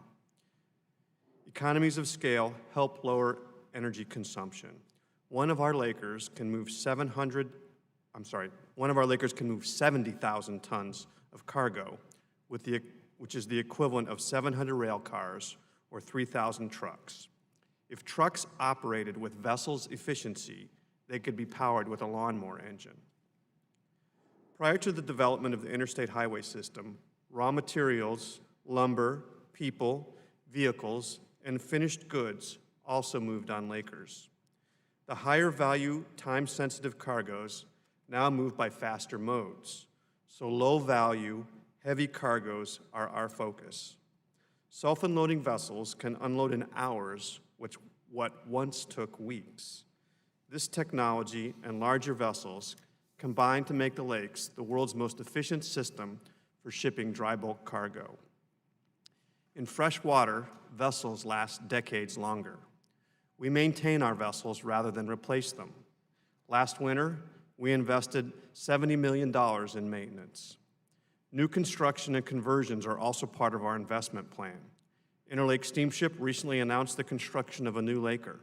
Economies of scale help lower energy consumption. One of our Lakers can move 70,000 tons of cargo, which is the equivalent of 700 rail cars or 3,000 trucks. If trucks operated with vessels' efficiency, they could be powered with a lawnmower engine. Prior to the development of the interstate highway system, raw materials, lumber, people, vehicles, and finished goods also moved on Lakers. The higher value, time-sensitive cargoes now move by faster modes, so low-value, heavy cargoes are our focus. Self-unloading vessels can unload in hours, what once took weeks. This technology and larger vessels combine to make the lakes the world's most efficient system for shipping dry bulk cargo. In fresh water, vessels last decades longer. We maintain our vessels rather than replace them. Last winter, we invested $70 million in maintenance. New construction and conversions are also part of our investment plan. Interlake Steamship recently announced the construction of a new Laker.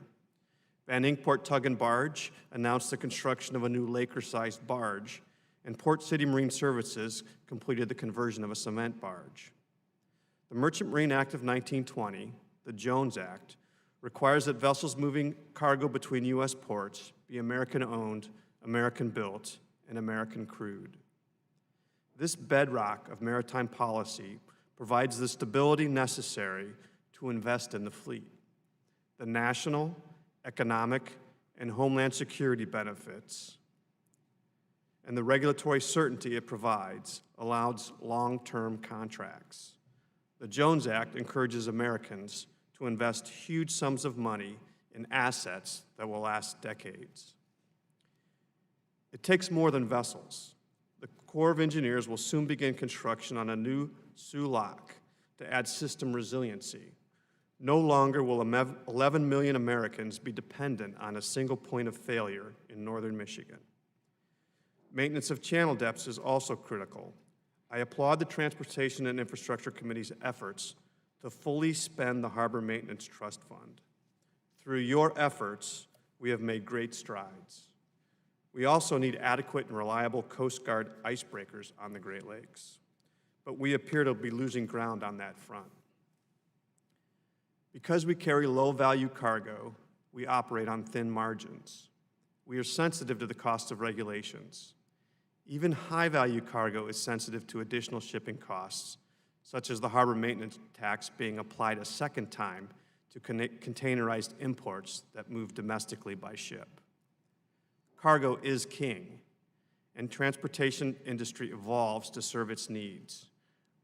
Van Inkport Tug and Barge announced the construction of a new Laker-sized barge, and Port City Marine Services completed the conversion of a cement barge. The Merchant Marine Act of 1920, the Jones Act, requires that vessels moving cargo between U.S. ports be American-owned, American-built, and American-crewed. This bedrock of maritime policy provides the stability necessary to invest in the fleet. The national, economic, and homeland security benefits and the regulatory certainty it provides allows long-term contracts. The Jones Act encourages Americans to invest huge sums of money in assets that will last decades. It takes more than vessels. The Corps of Engineers will soon begin construction on a new Sioux Lock to add system resiliency. No longer will 11 million Americans be dependent on a single point of failure in northern Michigan. Maintenance of channel depths is also critical. I applaud the Transportation and Infrastructure Committee's efforts to fully spend the Harbor Maintenance Trust Fund. Through your efforts, we have made great strides. We also need adequate and reliable Coast Guard icebreakers on the Great Lakes, but we appear to be losing ground on that front. Because we carry low-value cargo, we operate on thin margins. We are sensitive to the cost of regulations. Even high-value cargo is sensitive to additional shipping costs, such as the harbor maintenance tax being applied a second time to containerized imports that move domestically by ship. Cargo is king, and transportation industry evolves to serve its needs.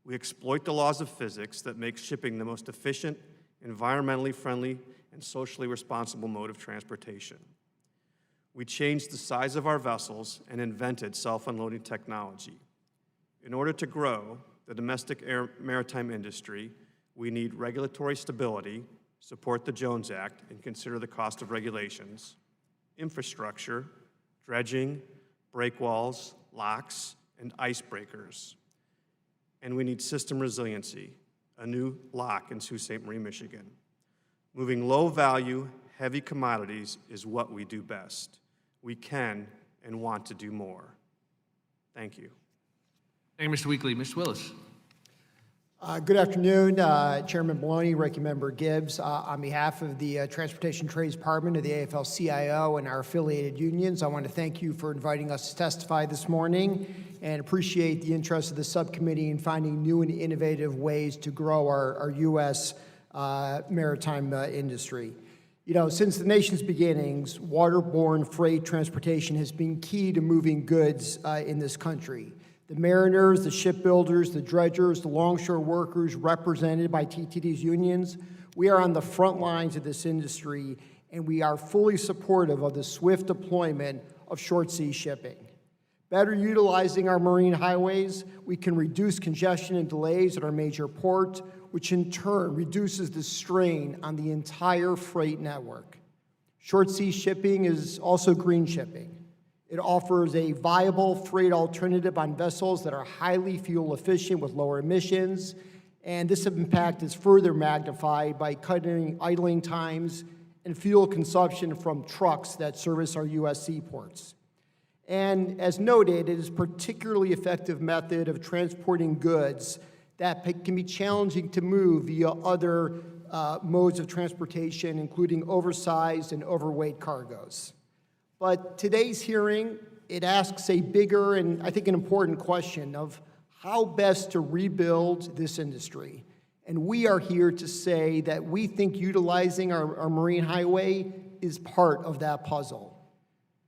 We exploit the laws of physics that make shipping the most efficient, environmentally friendly, and socially responsible mode of transportation. We changed the size of our vessels and invented self-unloading technology. In order to grow the domestic maritime industry, we need regulatory stability, support the Jones Act, and consider the cost of regulations, infrastructure, dredging, breakwalls, locks, and icebreakers. And we need system resiliency, a new lock in Sault Ste. Marie, Michigan. Moving low-value, heavy commodities is what we do best. We can and want to do more. Thank you.
Thank you, Mr. Weekly. Ms. Willis.
Good afternoon, Chairman Maloney, Ranking Member Gibbs. On behalf of the Transportation Trades Department of the AFL-CIO and our affiliated unions, I want to thank you for inviting us to testify this morning and appreciate the interest of the subcommittee in finding new and innovative ways to grow our U.S. maritime industry. You know, since the nation's beginnings, waterborne freight transportation has been key to moving goods in this country. The mariners, the shipbuilders, the dredgers, the longshore workers represented by TTD's unions, we are on the front lines of this industry, and we are fully supportive of the swift deployment of short sea shipping. Better utilizing our marine highways, we can reduce congestion and delays at our major ports, which in turn reduces the strain on the entire freight network. Short sea shipping is also green shipping. It offers a viable freight alternative on vessels that are highly fuel efficient with lower emissions, and this impact is further magnified by cutting idling times and fuel consumption from trucks that service our U.S. seaports. And as noted, it is a particularly effective method of transporting goods that can be challenging to move via other modes of transportation, including oversized and overweight cargoes. But today's hearing, it asks a bigger and I think an important question of how best to rebuild this industry. And we are here to say that we think utilizing our marine highway is part of that puzzle.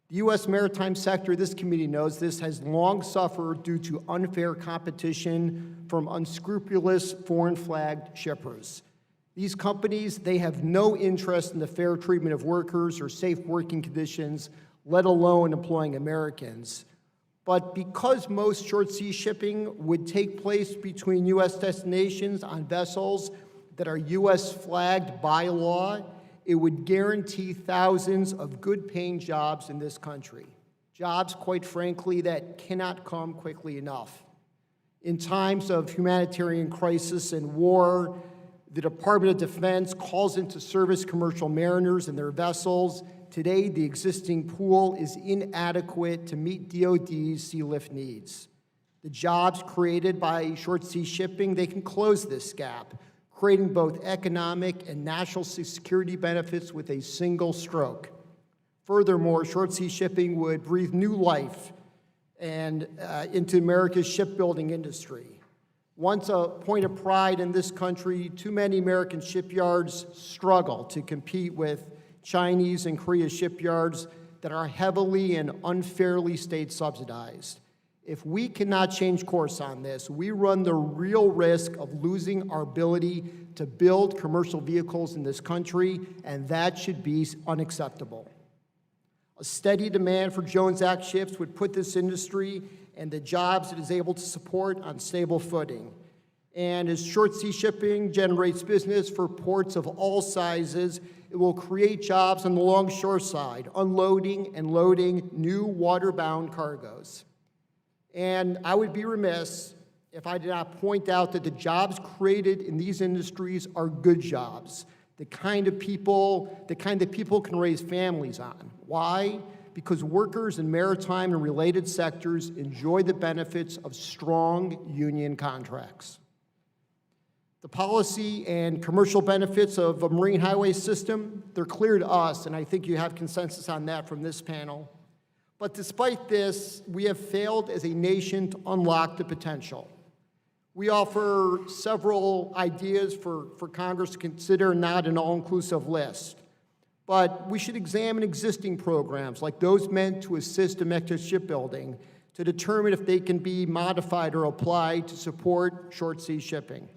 The U.S. maritime sector, this committee knows this, has long suffered due to unfair competition from unscrupulous foreign-flagged shippers. These companies, they have no interest in the fair treatment of workers or safe working conditions, let alone employing Americans. But because most short sea shipping would take place between U.S. destinations on vessels that are U.S. flagged by law, it would guarantee thousands of good-paying jobs in this country. Jobs, quite frankly, that cannot come quickly enough. In times of humanitarian crisis and war, the Department of Defense calls into service commercial mariners and their vessels. Today, the existing pool is inadequate to meet DoD's sea lift needs. The jobs created by short sea shipping, they can close this gap, creating both economic and national security benefits with a single stroke. Furthermore, short sea shipping would breathe new life into America's shipbuilding industry. Once a point of pride in this country, too many American shipyards struggle to compete with Chinese and Korean shipyards that are heavily and unfairly state subsidized. If we cannot change course on this, we run the real risk of losing our ability to build commercial vehicles in this country, and that should be unacceptable. A steady demand for Jones Act ships would put this industry and the jobs it is able to support on stable footing. And as short sea shipping generates business for ports of all sizes, it will create jobs on the longshore side, unloading and loading new waterbound cargoes. And I would be remiss if I did not point out that the jobs created in these industries are good jobs, the kind of people can raise families on. Why? Because workers in maritime and related sectors enjoy the benefits of strong union contracts. The policy and commercial benefits of a marine highway system, they're clear to us, and I think you have consensus on that from this panel. But despite this, we have failed as a nation to unlock the potential. We offer several ideas for Congress to consider, not an all-inclusive list. But we should examine existing programs like those meant to assist domestic shipbuilding to determine if they can be modified or applied to support short sea shipping.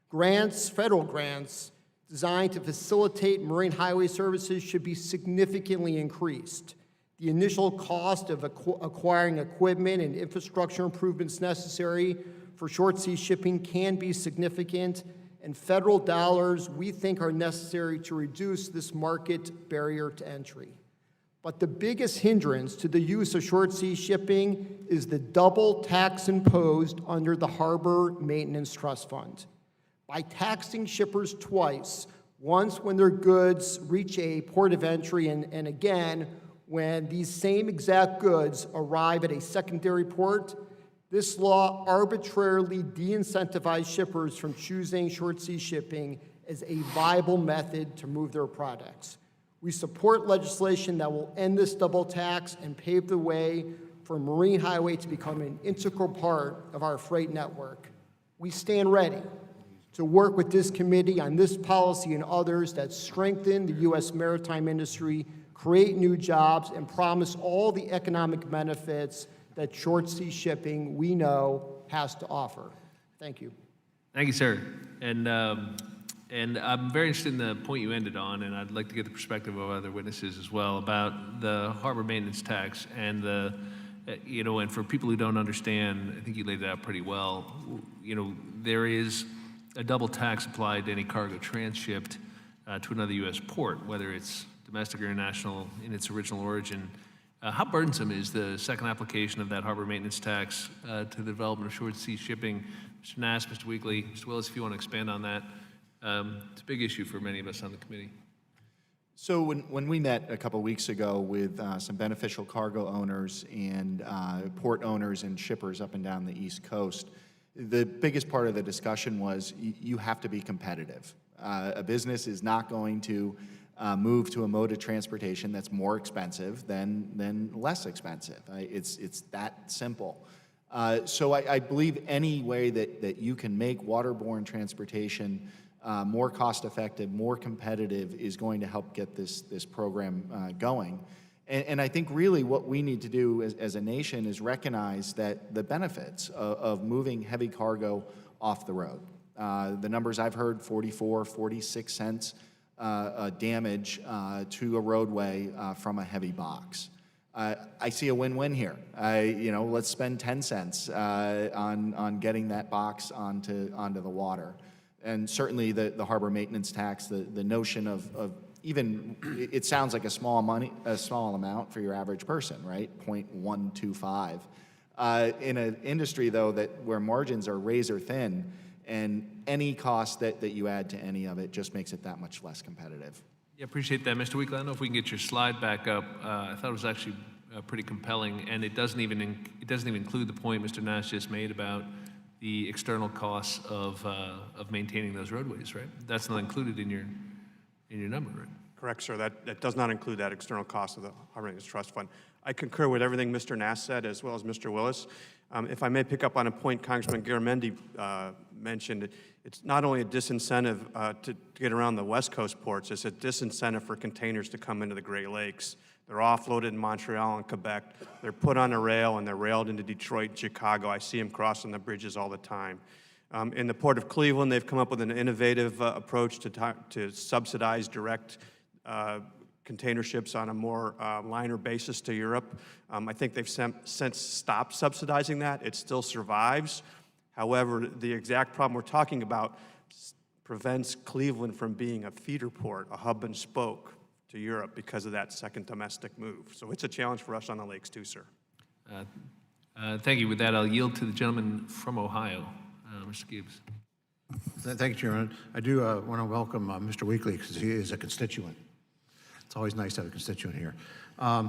Grants, federal grants, designed to facilitate marine highway services should be significantly increased. The initial cost of acquiring equipment and infrastructure improvements necessary for short sea shipping can be significant, and federal dollars we think are necessary to reduce this market barrier to entry. But the biggest hindrance to the use of short sea shipping is the double tax imposed under the Harbor Maintenance Trust Fund. By taxing shippers twice, once when their goods reach a port of entry and again when these same exact goods arrive at a secondary port, this law arbitrarily de-incentivizes shippers from choosing short sea shipping as a viable method to move their products. We support legislation that will end this double tax and pave the way for marine highway to become an integral part of our freight network. We stand ready to work with this committee on this policy and others that strengthen the U.S. maritime industry, create new jobs, and promise all the economic benefits that short sea shipping we know has to offer. Thank you.
Thank you, sir. And I'm very interested in the point you ended on, and I'd like to get the perspective of other witnesses as well about the harbor maintenance tax and the, and for people who don't understand, I think you laid it out pretty well. There is a double tax applied to any cargo transshipped to another U.S. port, whether it's domestic or international in its original origin. How burdensome is the second application of that harbor maintenance tax to the development of short sea shipping? Mr. Nass, Mr. Weekly, Mr. Willis, if you want to expand on that. It's a big issue for many of us on the committee.
So when we met a couple weeks ago with some beneficial cargo owners and port owners and shippers up and down the East Coast, the biggest part of the discussion was you have to be competitive. A business is not going to move to a mode of transportation that's more expensive than less expensive. It's that simple. So I believe any way that you can make waterborne transportation more cost-effective, more competitive is going to help get this program going. And I think really what we need to do as a nation is recognize that the benefits of moving heavy cargo off the road. The numbers I've heard, 44, 46 cents damage to a roadway from a heavy box. I see a win-win here. Let's spend 10 cents on getting that box onto the water. And certainly the harbor maintenance tax, the notion of even, it sounds like a small amount for your average person, right? 0.125. In an industry, though, where margins are razor thin, and any cost that you add to any of it just makes it that much less competitive.
Yeah, appreciate that, Mr. Weekly. I don't know if we can get your slide back up. I thought it was actually pretty compelling, and it doesn't even include the point Mr. Nash just made about the external costs of maintaining those roadways, right? That's not included in your number, right?
Correct, sir. That does not include that external cost of the Harbor Maintenance Trust Fund. I concur with everything Mr. Nass said, as well as Mr. Willis. If I may pick up on a point Congressman Garamendi mentioned, it's not only a disincentive to get around the West Coast ports, it's a disincentive for containers to come into the Great Lakes. They're offloaded in Montreal and Quebec. They're put on a rail and they're railed into Detroit and Chicago. I see them crossing the bridges all the time. In the Port of Cleveland, they've come up with an innovative approach to subsidize direct container ships on a more liner basis to Europe. I think they've since stopped subsidizing that. It still survives. However, the exact problem we're talking about prevents Cleveland from being a feeder port, a hub and spoke to Europe because of that second domestic move. So it's a challenge for us on the lakes too, sir.
Thank you. With that, I'll yield to the gentleman from Ohio, Mr. Gibbs.
Thank you, Chairman. I do want to welcome Mr. Weekly because he is a constituent. It's always nice to have a constituent here. I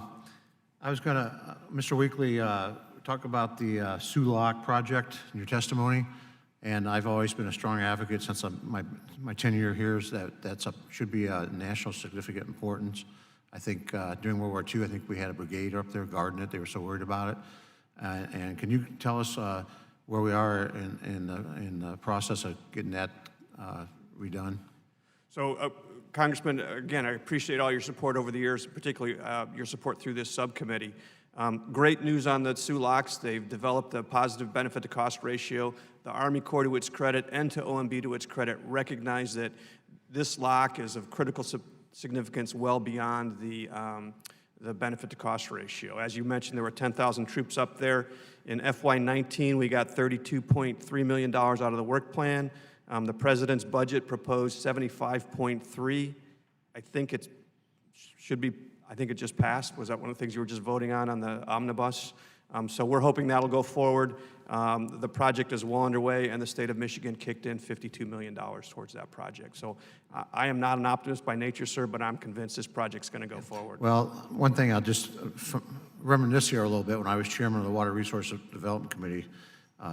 was going to, Mr. Weekly, talk about the Sulak project in your testimony, and I've always been a strong advocate since my tenure here is that should be a national significant importance. I think during World War II, I think we had a brigade up there guarding it. They were so worried about it. And can you tell us where we are in the process of getting that redone?
So, Congressman, again, I appreciate all your support over the years, particularly your support through this subcommittee. Great news on the Sulaks. They've developed a positive benefit to cost ratio. The Army Corps, to its credit, and to OMB, to its credit, recognize that this lock is of critical significance well beyond the benefit to cost ratio. As you mentioned, there were 10,000 troops up there. In FY19, we got $32.3 million out of the work plan. The president's budget proposed 75.3. I think it just passed. Was that one of the things you were just voting on the omnibus? So we're hoping that'll go forward. The project is well underway, and the state of Michigan kicked in $52 million towards that project. So I am not an optimist by nature, sir, but I'm convinced this project's going to go forward.
Well, one thing I'll just reminisce here a little bit. When I was chairman of the Water Resource Development Committee,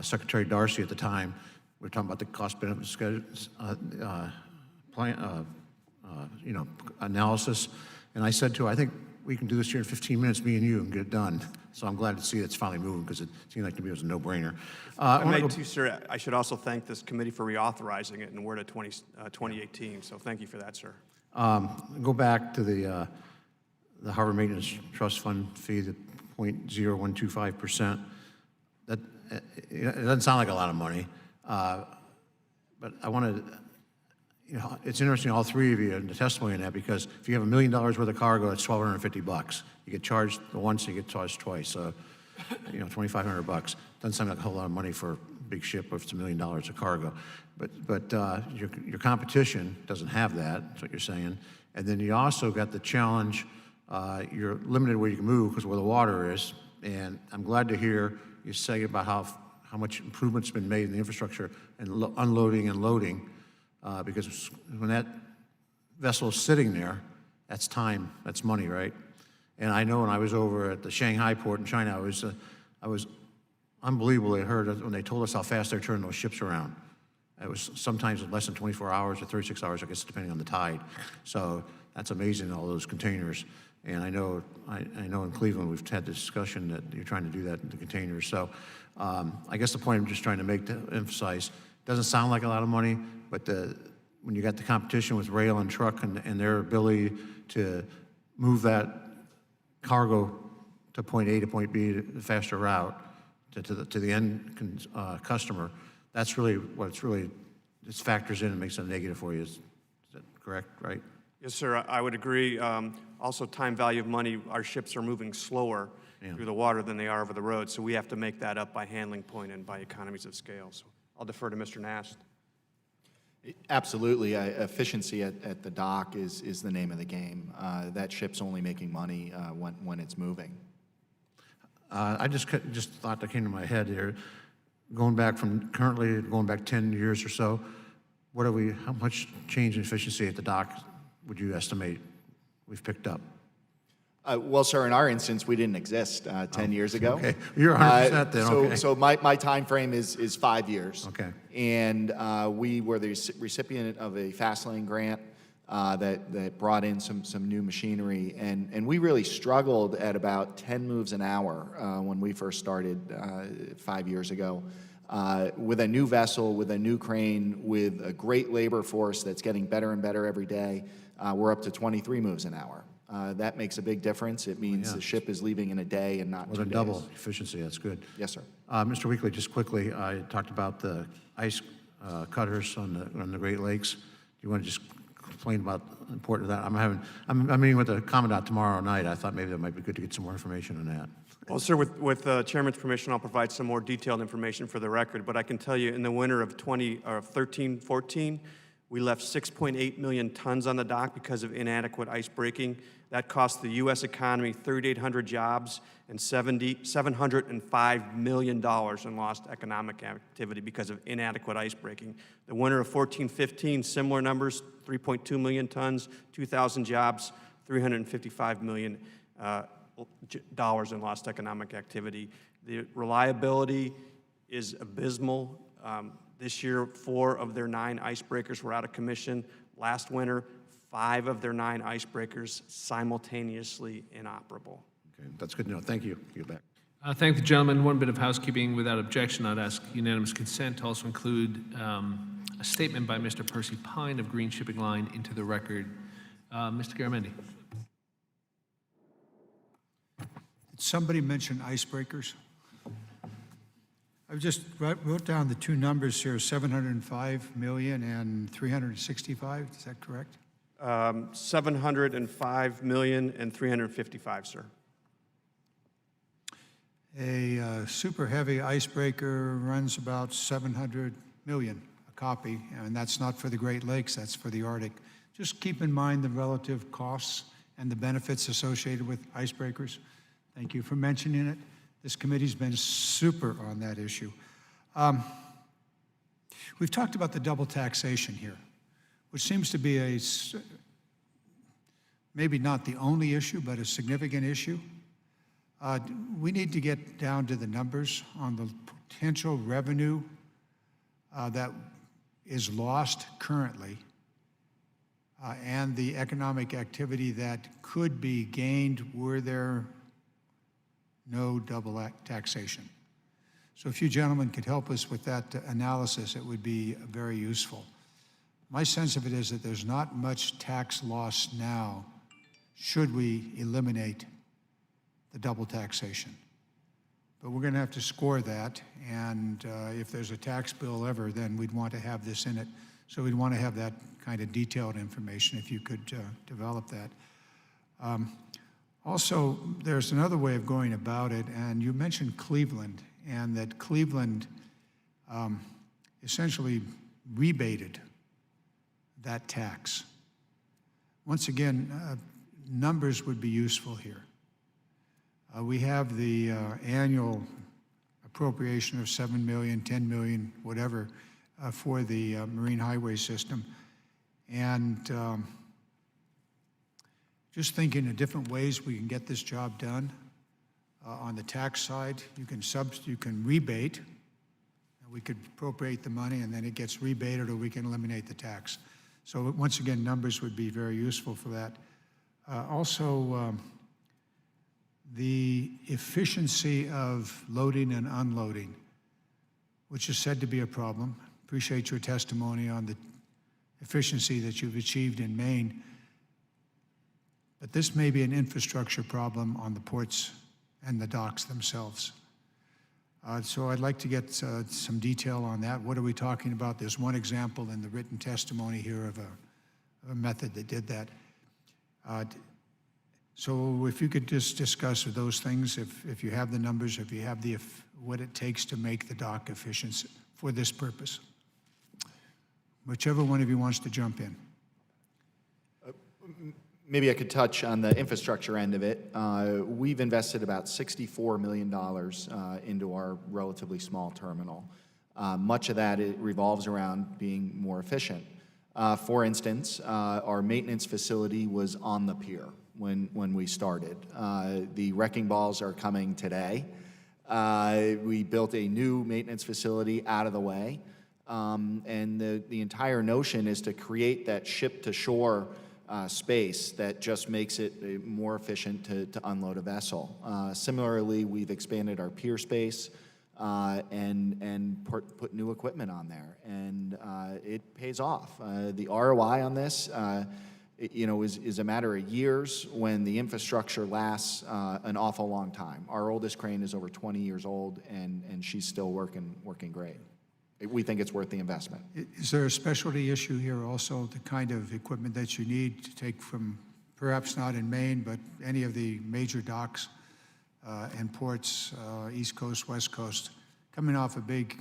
Secretary Darcy at the time, we were talking about the cost-benefit analysis, and I said to her, I think we can do this here in 15 minutes, me and you, and get it done. So I'm glad to see it's finally moving because it seemed like to me it was a no-brainer.
Sir, I should also thank this committee for reauthorizing it, and we're at 2018, so thank you for that, sir.
Go back to the Harbor Maintenance Trust Fund fee, the 0.0125%. It doesn't sound like a lot of money, but I wanted, it's interesting, all three of you in the testimony on that, because if you have $1 million worth of cargo, it's $1,250. You get charged once, you get charged twice. So, $2,500. Doesn't sound like a whole lot of money for a big ship if it's $1 million of cargo. But your competition doesn't have that. That's what you're saying. And then you also got the challenge. You're limited where you can move because where the water is. And I'm glad to hear you say about how much improvement's been made in the infrastructure and unloading and loading. Because when that vessel is sitting there, that's time, that's money, right? And I know when I was over at the Shanghai port in China, I was unbelievable. I heard when they told us how fast they're turning those ships around. It was sometimes less than 24 hours or 36 hours, I guess, depending on the tide. So that's amazing, all those containers. And I know in Cleveland we've had this discussion that you're trying to do that in the containers. So I guess the point I'm just trying to make to emphasize, doesn't sound like a lot of money, but when you got the competition with rail and truck and their ability to move that cargo to point A to point B, the faster route to the end customer, that's really what it factors in and makes it a negative for you. Is that correct, right?
Yes, sir, I would agree. Also, time value of money, our ships are moving slower through the water than they are over the road, so we have to make that up by handling point and by economies of scale. So I'll defer to Mr. Nast.
Absolutely. Efficiency at the dock is the name of the game. That ship's only making money when it's moving.
I just thought that came to my head here, going back 10 years or so, how much change in efficiency at the dock would you estimate we've picked up?
Well, sir, in our instance, we didn't exist 10 years ago.
Okay, you're 100% then, okay.
So my time frame is 5 years.
Okay.
And we were the recipient of a fast lane grant that brought in some new machinery, and we really struggled at about 10 moves an hour when we first started 5 years ago. With a new vessel, with a new crane, with a great labor force that's getting better and better every day, we're up to 23 moves an hour. That makes a big difference. It means the ship is leaving in a day and not 2 days.
Well, then double efficiency, that's good.
Yes, sir.
Mr. Weekly, just quickly, I talked about the ice cutters on the Great Lakes. Do you want to just complain about the importance of that? I'm meeting with the Commandant tomorrow night. I thought maybe that might be good to get some more information on that.
Well, sir, with Chairman's permission, I'll provide some more detailed information for the record, but I can tell you in the winter of 13-14, we left 6.8 million tons on the dock because of inadequate ice breaking. That cost the U.S. economy 3,800 jobs and $705 million in lost economic activity because of inadequate ice breaking. The winter of 14-15, similar numbers, 3.2 million tons, 2,000 jobs, $355 million in lost economic activity. The reliability is abysmal. This year, 4 of their 9 icebreakers were out of commission. Last winter, 5 of their 9 icebreakers simultaneously inoperable.
Okay, that's good to know. Thank you. You're back.
Thank the gentleman. One bit of housekeeping. Without objection, I'd ask unanimous consent to also include a statement by Mr. Percy Pine of Green Shipping Line into the record. Mr. Garamendi.
Did somebody mention icebreakers? I just wrote down the 2 numbers here, 705 million and 365, is that correct?
705 million and 355, sir.
A super heavy icebreaker runs about 700 million a copy, and that's not for the Great Lakes, that's for the Arctic. Just keep in mind the relative costs and the benefits associated with icebreakers. Thank you for mentioning it. This committee's been super on that issue. We've talked about the double taxation here, which seems to be maybe not the only issue, but a significant issue. We need to get down to the numbers on the potential revenue that is lost currently and the economic activity that could be gained were there no double taxation. So if you gentlemen could help us with that analysis, it would be very useful. My sense of it is that there's not much tax loss now should we eliminate the double taxation. But we're going to have to score that, and if there's a tax bill ever, then we'd want to have this in it. So we'd want to have that kind of detailed information if you could develop that. Also, there's another way of going about it, and you mentioned Cleveland, and that Cleveland essentially rebated that tax. Once again, numbers would be useful here. We have the annual appropriation of 7 million, 10 million, whatever, for the marine highway system. And just thinking of different ways we can get this job done. On the tax side, you can rebate. We could appropriate the money and then it gets rebated, or we can eliminate the tax. So once again, numbers would be very useful for that. Also, the efficiency of loading and unloading, which is said to be a problem. Appreciate your testimony on the efficiency that you've achieved in Maine. But this may be an infrastructure problem on the ports and the docks themselves. So I'd like to get some detail on that. What are we talking about? There's one example in the written testimony here of a method that did that. So if you could just discuss those things, if you have the numbers, if you have what it takes to make the dock efficient for this purpose. Whichever one of you wants to jump in.
Maybe I could touch on the infrastructure end of it. We've invested about $64 million into our relatively small terminal. Much of that it revolves around being more efficient. For instance, our maintenance facility was on the pier when we started. The wrecking balls are coming today. We built a new maintenance facility out of the way. And the entire notion is to create that ship-to-shore space that just makes it more efficient to unload a vessel. Similarly, we've expanded our pier space and put new equipment on there, and it pays off. The ROI on this, is a matter of years when the infrastructure lasts an awful long time. Our oldest crane is over 20 years old, and she's still working great. We think it's worth the investment.
Is there a specialty issue here also, the kind of equipment that you need to take from, perhaps not in Maine, but any of the major docks and ports, East Coast, West Coast, coming off a big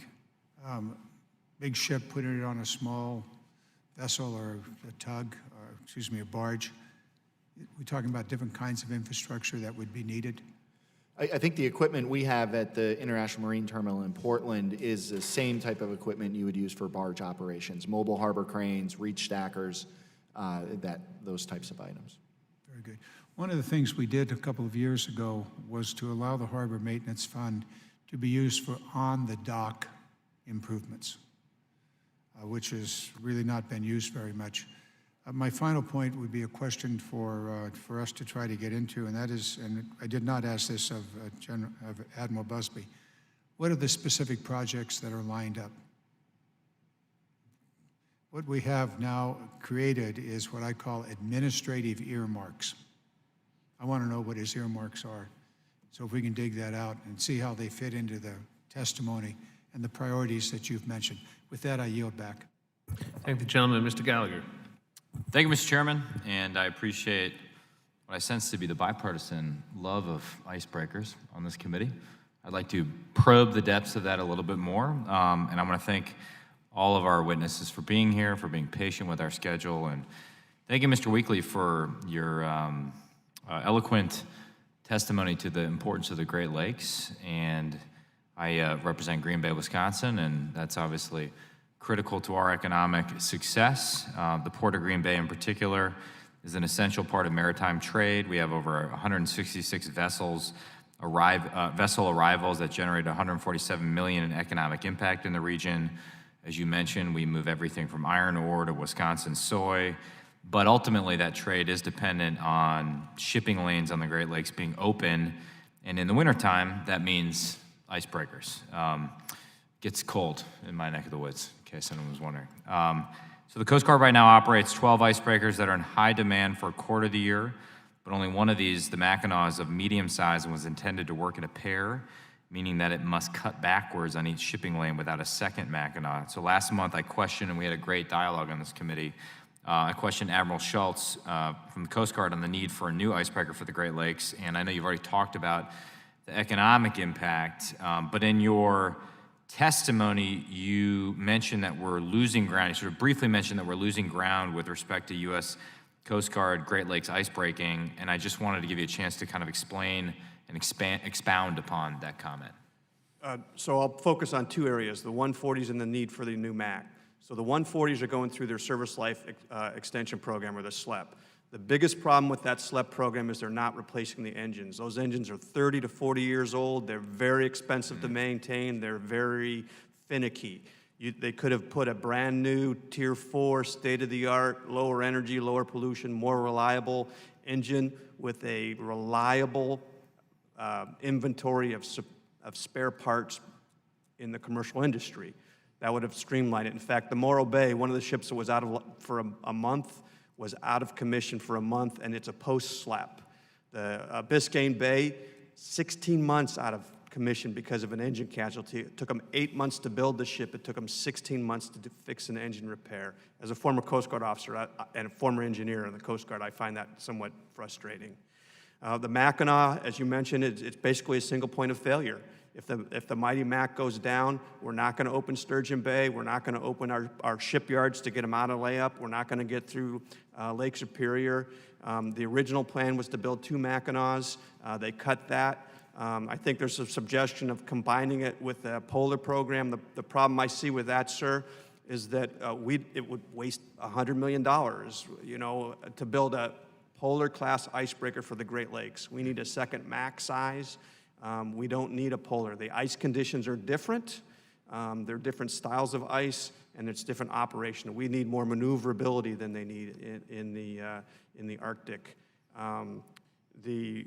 ship, putting it on a small vessel or a tug, or a barge? We're talking about different kinds of infrastructure that would be needed.
I think the equipment we have at the International Marine Terminal in Portland is the same type of equipment you would use for barge operations, mobile harbor cranes, reach stackers, those types of items.
Very good. One of the things we did a couple of years ago was to allow the Harbor Maintenance Fund to be used for on-the-dock improvements, which has really not been used very much. My final point would be a question for us to try to get into, and that is, and I did not ask this of Admiral Busby, what are the specific projects that are lined up? What we have now created is what I call administrative earmarks. I want to know what his earmarks are. So if we can dig that out and see how they fit into the testimony and the priorities that you've mentioned. With that, I yield back.
Thank the gentleman. Mr. Gallagher.
Thank you, Mr. Chairman, and I appreciate what I sense to be the bipartisan love of icebreakers on this committee. I'd like to probe the depths of that a little bit more, and I want to thank all of our witnesses for being here, for being patient with our schedule, and thank you, Mr. Weekly, for your eloquent testimony to the importance of the Great Lakes. And I represent Green Bay, Wisconsin, and that's obviously critical to our economic success. The Port of Green Bay in particular is an essential part of maritime trade. We have over 166 vessel arrivals that generate $147 million in economic impact in the region. As you mentioned, we move everything from iron ore to Wisconsin soy, but ultimately that trade is dependent on shipping lanes on the Great Lakes being open, and in the wintertime, that means icebreakers. Gets cold in my neck of the woods, in case anyone was wondering. So the Coast Guard right now operates 12 icebreakers that are in high demand for a quarter of the year, but only one of these, the Mackinac, is of medium size and was intended to work in a pair, meaning that it must cut backwards on each shipping lane without a second Mackinac. So last month I questioned, and we had a great dialogue on this committee, I questioned Admiral Schultz from the Coast Guard on the need for a new icebreaker for the Great Lakes, and I know you've already talked about the economic impact, but in your testimony, you mentioned that we're losing ground. You sort of briefly mentioned that we're losing ground with respect to U.S. Coast Guard Great Lakes icebreaking, and I just wanted to give you a chance to kind of explain and expound upon that comment.
So I'll focus on two areas, the 140s and the need for the new MAC. So the 140s are going through their service life extension program, or the SLEP. The biggest problem with that SLEP program is they're not replacing the engines. Those engines are 30 to 40 years old. They're very expensive to maintain. They're very finicky. They could have put a brand new Tier 4, state-of-the-art, lower energy, lower pollution, more reliable engine with a reliable inventory of spare parts in the commercial industry. That would have streamlined it. In fact, the Morro Bay, one of the ships that was out of for a month, was out of commission for a month, and it's a post-SLEP. The Biscayne Bay, 16 months out of commission because of an engine casualty. It took them 8 months to build the ship. It took them 16 months to fix an engine repair. As a former Coast Guard officer and a former engineer in the Coast Guard, I find that somewhat frustrating. The Mackinac, as you mentioned, it's basically a single point of failure. If the Mighty Mac goes down, we're not going to open Sturgeon Bay. We're not going to open our shipyards to get them out of layup. We're not going to get through Lake Superior. The original plan was to build 2 Mackinacs. They cut that. I think there's a suggestion of combining it with the polar program. The problem I see with that, sir, is that it would waste $100 million, to build a polar-class icebreaker for the Great Lakes. We need a second Mac size. We don't need a polar. The ice conditions are different. They're different styles of ice, and it's different operation. We need more maneuverability than they need in the Arctic. The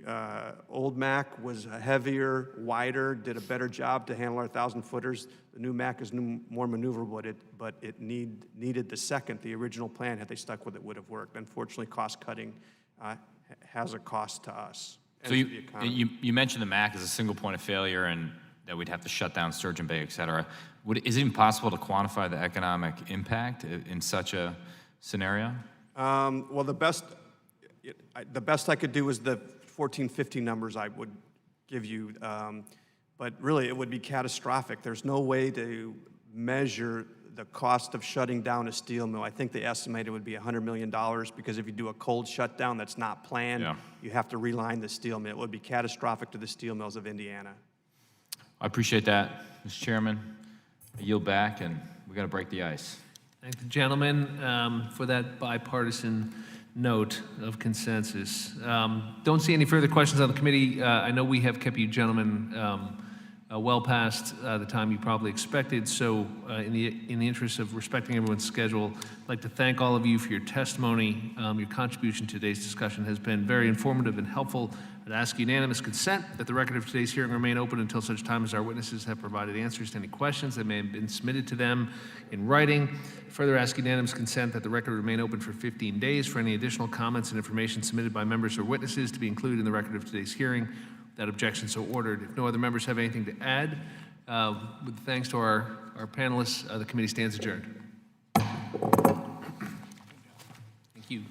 old Mac was heavier, wider, did a better job to handle our 1,000-footers. The new Mac is more maneuverable, but it needed the second. The original plan, had they stuck with it, would have worked. Unfortunately, cost-cutting has a cost to us.
So you mentioned the Mac as a single point of failure and that we'd have to shut down Sturgeon Bay, et cetera. Is it even possible to quantify the economic impact in such a scenario?
Well, the best I could do is the 1450 numbers I would give you, but really it would be catastrophic. There's no way to measure the cost of shutting down a steel mill. I think they estimated it would be $100 million because if you do a cold shutdown that's not planned, you have to reline the steel mill. It would be catastrophic to the steel mills of Indiana.
I appreciate that, Mr. Chairman. I yield back, and we got to break the ice.
Thank the gentleman for that bipartisan note of consensus. Don't see any further questions on the committee. I know we have kept you gentlemen well past the time you probably expected, so in the interest of respecting everyone's schedule, I'd like to thank all of you for your testimony. Your contribution to today's discussion has been very informative and helpful. I'd ask unanimous consent that the record of today's hearing remain open until such time as our witnesses have provided answers to any questions that may have been submitted to them in writing. Further ask unanimous consent that the record remain open for 15 days for any additional comments and information submitted by members or witnesses to be included in the record of today's hearing. That objection so ordered. If no other members have anything to add, with thanks to our panelists, the committee stands adjourned. Thank you.